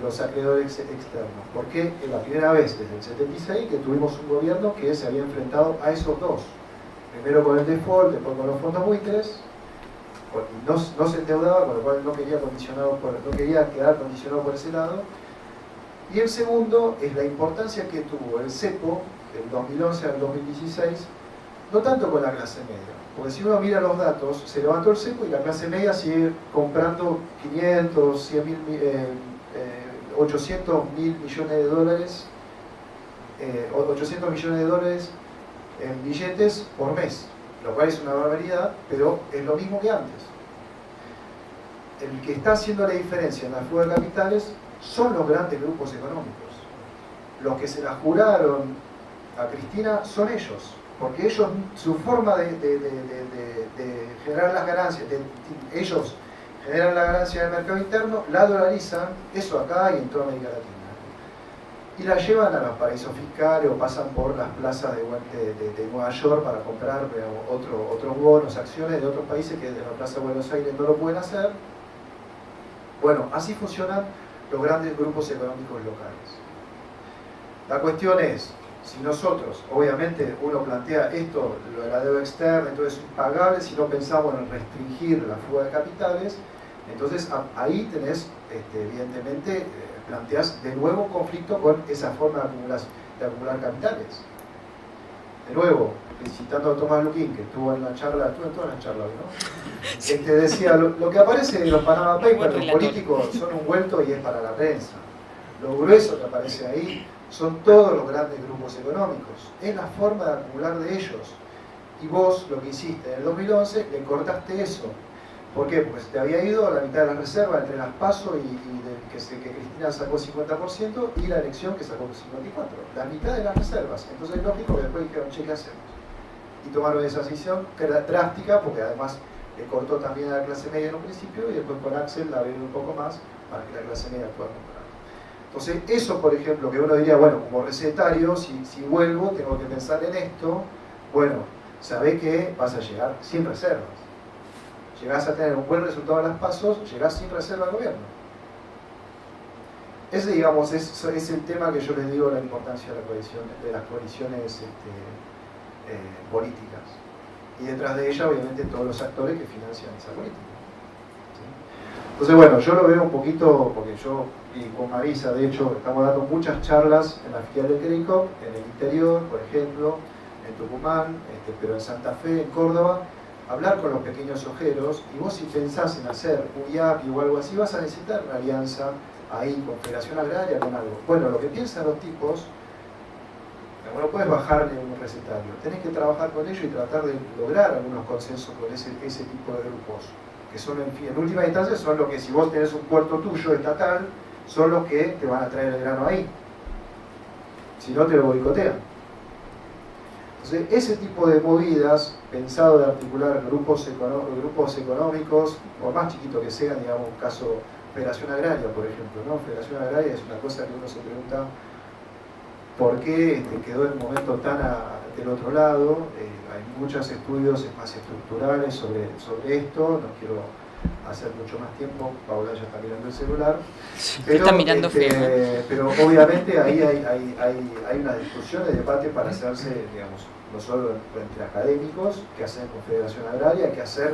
C: los acreedores externos? Porque es la primera vez desde el 76 que tuvimos un gobierno que se había enfrentado a esos dos. Primero con el default, después con los fondos buitres, no se endeudaba, con lo cual no quería quedar condicionado por ese lado. Y el segundo es la importancia que tuvo el cepo del 2011 al 2016, no tanto con la clase media, porque si uno mira los datos, se levantó el cepo y la clase media sigue comprando 500, 100 mil, 800 mil millones de dólares 800 millones de dólares en billetes por mes, lo cual es una barbaridad, pero es lo mismo que antes. El que está haciendo la diferencia en la fuga de capitales son los grandes grupos económicos. Los que se la juraron a Cristina son ellos, porque ellos, su forma de generar las ganancias, ellos generan la ganancia del mercado interno, la dolarizan, eso acá y en toda América Latina, y la llevan a los paraísos fiscales o pasan por las plazas de Nueva York para comprar otros bonos, acciones de otros países que de la Plaza de Buenos Aires no lo pueden hacer. Bueno, así funcionan los grandes grupos económicos locales. La cuestión es, si nosotros, obviamente uno plantea esto, lo de la deuda externa, entonces es impagable, si no pensamos en restringir la fuga de capitales, entonces ahí tenés, evidentemente, planteás de nuevo un conflicto con esa forma de acumular capitales. De nuevo, citando a Tomás Luquín, que estuvo en la charla, estuvo en todas las charlas, ¿no? Decía, lo que aparece en los Panama Papers, los políticos son un vuelto y es para la prensa. Lo grueso que aparece ahí son todos los grandes grupos económicos. Es la forma de acumular de ellos. Y vos lo que hiciste en el 2011, le cortaste eso. ¿Por qué? Porque se te había ido la mitad de las reservas entre las PASO que Cristina sacó 50% y la elección que sacó 54%. La mitad de las reservas. Entonces es lógico que después dijeron, che, ¿qué hacemos? Y tomaron esa decisión que era drástica, porque además le cortó también a la clase media en un principio y después con Axel la abrieron un poco más para que la clase media pueda comprar. Entonces eso, por ejemplo, que uno diría, bueno, como recetario, si vuelvo, tengo que pensar en esto, bueno, sabés que vas a llegar sin reservas. Llegás a tener un buen resultado en las pasos, llegás sin reserva al gobierno. Ese, digamos, es el tema que yo les digo, la importancia de las coaliciones políticas. Y detrás de ella, obviamente, todos los actores que financian esa política. ¿Sí? Entonces, bueno, yo lo veo un poquito, porque yo, y con Marisa, de hecho, estamos dando muchas charlas en la filial de Crédito, en el interior, por ejemplo, en Tucumán, pero en Santa Fe, en Córdoba, hablar con los pequeños ojeros, y vos si pensás en hacer un IAPI o algo así, vas a necesitar una alianza ahí, Confederación Agraria, con algo. Bueno, lo que piensan los tipos, no puedes bajarle un recetario, tenés que trabajar con ellos y tratar de lograr algunos consensos con ese tipo de grupos, que son, en última instancia, son los que, si vos tenés un puerto tuyo estatal, son los que te van a traer el grano ahí. Si no, te lo boicotean. Entonces, ese tipo de movidas, pensado de articular grupos económicos, por más chiquito que sean, digamos, un caso Federación Agraria, por ejemplo, ¿no? Federación Agraria es una cosa que uno se pregunta por qué quedó en un momento tan del otro lado. Hay muchos estudios más estructurales sobre esto, no quiero hacer mucho más tiempo, Paula ya está mirando el celular, pero,
D: está mirando
C: pero obviamente ahí hay una discusión de debate para hacerse, digamos, no solo entre académicos, que hacen Confederación Agraria, que hacer,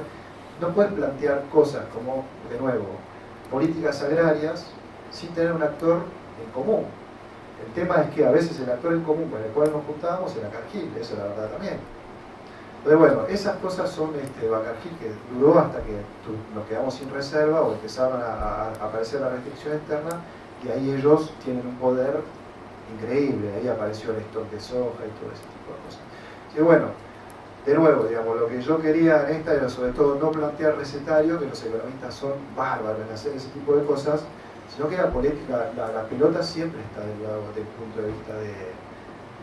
C: no puedes plantear cosas como, de nuevo, políticas agrarias sin tener un actor en común. El tema es que a veces el actor en común con el cual nos juntábamos era Cargill, eso es la verdad también. Entonces, bueno, esas cosas son Bacargill, que duró hasta que nos quedamos sin reserva o empezaron a aparecer la restricción externa, y ahí ellos tienen un poder increíble. Ahí apareció el stock de soja y todo ese tipo de cosas. Y bueno, de nuevo, digamos, lo que yo quería en esta era sobre todo no plantear recetario, que los economistas son bárbaros en hacer ese tipo de cosas, sino que la política, la pelota siempre está del lado del punto de vista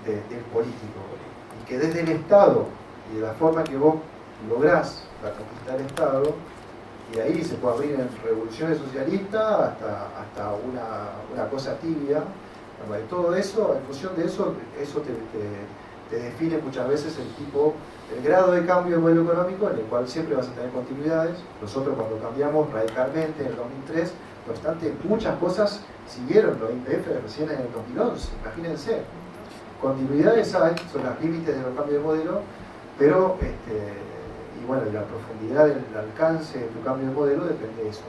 C: del político, y que desde el Estado y de la forma que vos lográs la conquista del Estado, y ahí se puede abrir en revoluciones socialistas hasta una cosa tibia, de todo eso, en función de eso te define muchas veces el grado de cambio del modelo económico, en el cual siempre vas a tener continuidades. Nosotros cuando cambiamos radicalmente en el 2003, no obstante, muchas cosas siguieron los IPF recién en el 2011, imagínense. Continuidades hay, son los límites de los cambios de modelo, pero, y bueno, y la profundidad del alcance de tu cambio de modelo depende de eso,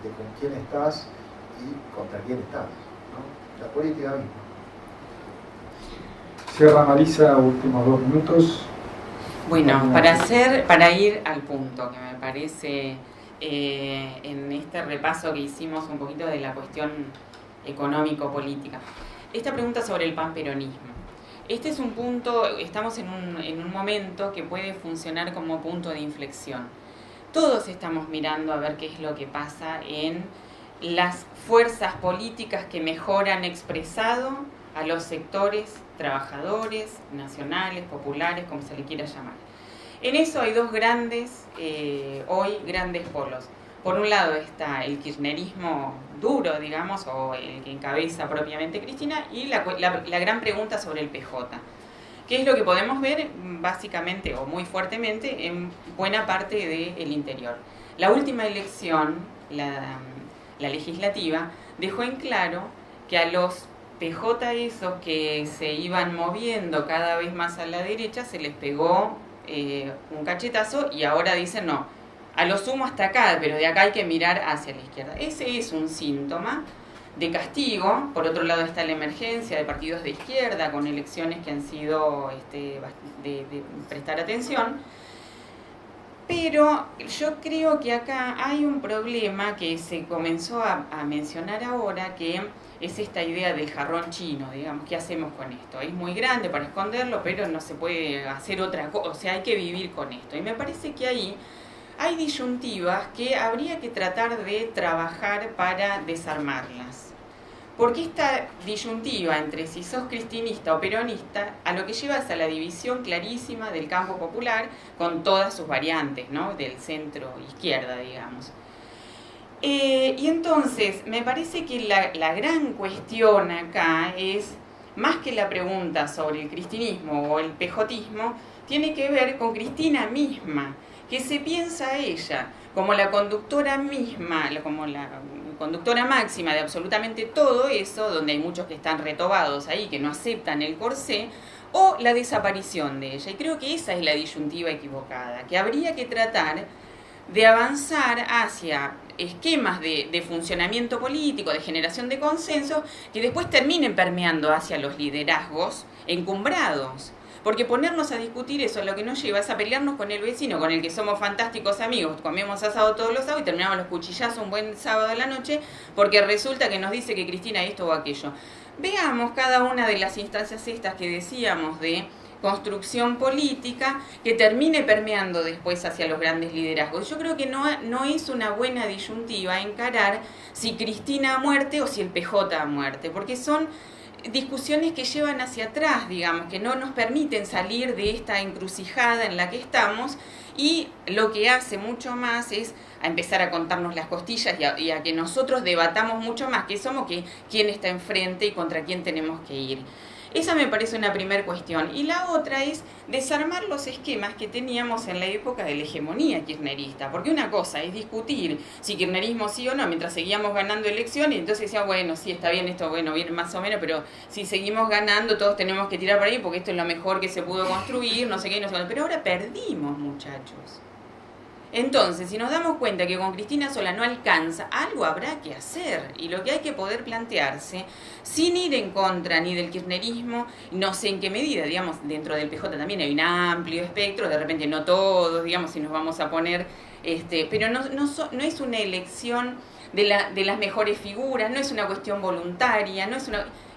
C: de con quién estás y contra quién estás, ¿no? La política misma.
A: Cierra Marisa, últimos 2 minutos.
D: Bueno, para ir al punto, que me parece en este repaso que hicimos un poquito de la cuestión económico-política. esta pregunta sobre el panperonismo. Este es un punto, estamos en un momento que puede funcionar como punto de inflexión. Todos estamos mirando a ver qué es lo que pasa en las fuerzas políticas que mejor han expresado a los sectores trabajadores, nacionales, populares, como se le quiera llamar. En eso hay dos grandes, hoy grandes polos. Por un lado está el kirchnerismo duro, digamos, o el que encabeza propiamente Cristina, y la gran pregunta sobre el PJ, que es lo que podemos ver básicamente o muy fuertemente en buena parte del interior. La última elección, la legislativa, dejó en claro que a los PJ esos que se iban moviendo cada vez más a la derecha se les pegó un cachetazo y ahora dicen no, a lo sumo hasta acá, pero de acá hay que mirar hacia la izquierda. Ese es un síntoma de castigo. Por otro lado está la emergencia de partidos de izquierda con elecciones que han sido de prestar atención. Pero yo creo que acá hay un problema que se comenzó a mencionar ahora, que es esta idea del jarrón chino, digamos, ¿qué hacemos con esto? Es muy grande para esconderlo, pero no se puede hacer otra cosa, o sea, hay que vivir con esto. Y me parece que ahí hay disyuntivas que habría que tratar de trabajar para desarmarlas. Porque esta disyuntiva entre si sos cristinista o peronista, a lo que lleva es a la división clarísima del campo popular con todas sus variantes, ¿no? Del centro izquierda, digamos. Y entonces, me parece que la gran cuestión acá es, más que la pregunta sobre el cristinismo o el pejotismo, tiene que ver con Cristina misma, que se piensa a ella como la conductora misma, como la conductora máxima de absolutamente todo eso, donde hay muchos que están retobados ahí, que no aceptan el corsé, o la desaparición de ella. Y creo que esa es la disyuntiva equivocada, que habría que tratar de avanzar hacia esquemas de funcionamiento político, de generación de consensos, que después terminen permeando hacia los liderazgos encumbrados. Porque ponernos a discutir eso lo que nos lleva es a pelearnos con el vecino, con el que somos fantásticos amigos, comemos asado todos los sábados y terminamos los cuchillazos un buen sábado de la noche, porque resulta que nos dice que Cristina esto o aquello. Veamos cada una de las instancias estas que decíamos de construcción política que termine permeando después hacia los grandes liderazgos. Yo creo que no es una buena disyuntiva encarar si Cristina a muerte o si el PJ a muerte, porque son discusiones que llevan hacia atrás, digamos, que no nos permiten salir de esta encrucijada en la que estamos, y lo que hace mucho más es a empezar a contarnos las costillas y a que nosotros debatamos mucho más que somos que quién está enfrente y contra quién tenemos que ir. Esa me parece una primera cuestión. Y la otra es desarmar los esquemas que teníamos en la época de la hegemonía kirchnerista. Porque una cosa es discutir si kirchnerismo sí o no, mientras seguíamos ganando elecciones, y entonces decía, bueno, sí, está bien esto, bueno, bien más o menos, pero si seguimos ganando, todos tenemos que tirar por ahí porque esto es lo mejor que se pudo construir, no sé qué, no sé qué. Pero ahora perdimos, muchachos. Entonces, si nos damos cuenta que con Cristina sola no alcanza, algo habrá que hacer. Y lo que hay que poder plantearse, sin ir en contra ni del kirchnerismo, no sé en qué medida, digamos, dentro del PJ también hay un amplio espectro, de repente no todos, digamos, si nos vamos a poner, pero no es una elección de las mejores figuras, no es una cuestión voluntaria,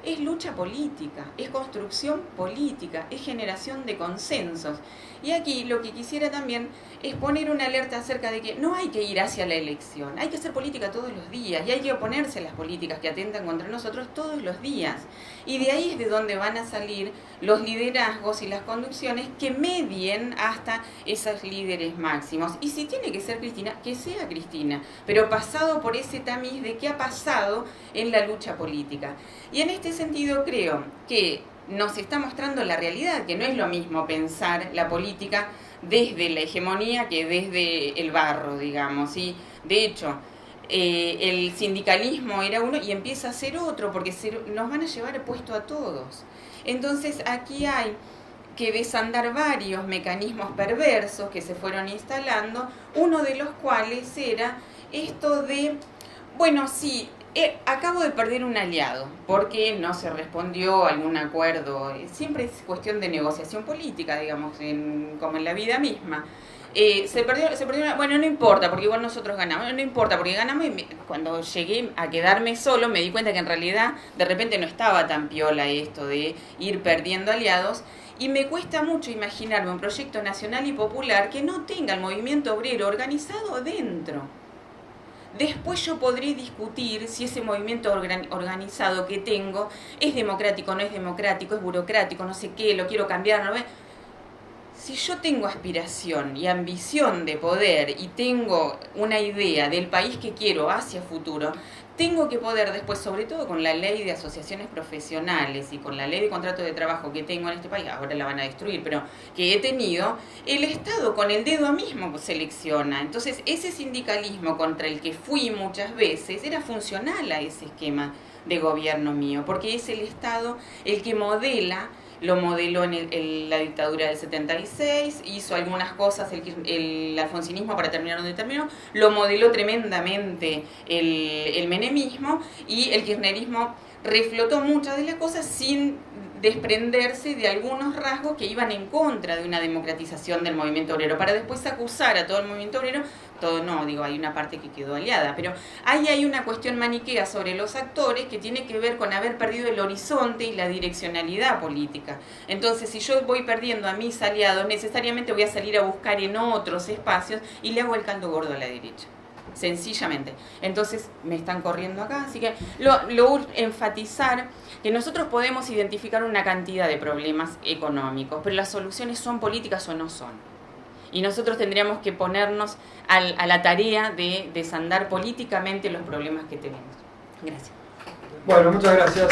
D: es lucha política, es construcción política, es generación de consensos. Y aquí lo que quisiera también es poner una alerta acerca de que no hay que ir hacia la elección, hay que hacer política todos los días y hay que oponerse a las políticas que atentan contra nosotros todos los días. Y de ahí es de donde van a salir los liderazgos y las conducciones que medien hasta esos líderes máximos. Y si tiene que ser Cristina, que sea Cristina, pero pasado por ese tamiz de qué ha pasado en la lucha política. Y en este sentido creo que nos está mostrando la realidad, que no es lo mismo pensar la política desde la hegemonía que desde el barro, digamos. Y de hecho, el sindicalismo era uno y empieza a ser otro, porque nos van a llevar puesto a todos. Entonces aquí hay que desandar varios mecanismos perversos que se fueron instalando, uno de los cuales era esto de, bueno, sí, acabo de perder un aliado porque no se respondió a algún acuerdo. Siempre es cuestión de negociación política, digamos, como en la vida misma. Se perdió bueno, no importa, porque igual nosotros ganamos, no importa, porque ganamos, y cuando llegué a quedarme solo me di cuenta que en realidad de repente no estaba tan piola esto de ir perdiendo aliados, y me cuesta mucho imaginarme un proyecto nacional y popular que no tenga el movimiento obrero organizado dentro. Después yo podré discutir si ese movimiento organizado que tengo es democrático, no es democrático, es burocrático, no sé qué, lo quiero cambiar, ¿no? Si yo tengo aspiración y ambición de poder y tengo una idea del país que quiero hacia futuro, tengo que poder después, sobre todo con la ley de asociaciones profesionales y con la ley de contrato de trabajo que tengo en este país, ahora la van a destruir, pero que he tenido, el Estado con el dedo mismo selecciona. Entonces ese sindicalismo contra el que fui muchas veces era funcional a ese esquema de gobierno mío, porque es el Estado el que modela. Lo modeló en la dictadura del 76, hizo algunas cosas el alfonsinismo para terminar donde terminó, lo modeló tremendamente el menemismo, y el kirchnerismo reflotó muchas de las cosas sin desprenderse de algunos rasgos que iban en contra de una democratización del movimiento obrero, para después acusar a todo el movimiento obrero. Todo no, digo, hay una parte que quedó aliada, pero ahí hay una cuestión maniquea sobre los actores que tiene que ver con haber perdido el horizonte y la direccionalidad política. Entonces, si yo voy perdiendo a mis aliados, necesariamente voy a salir a buscar en otros espacios y le hago el caldo gordo a la derecha. Sencillamente. Entonces me están corriendo acá, así que enfatizar que nosotros podemos identificar una cantidad de problemas económicos, pero las soluciones son políticas o no son. Y nosotros tendríamos que ponernos a la tarea de desandar políticamente los problemas que tenemos. Gracias.
A: Bueno, muchas gracias.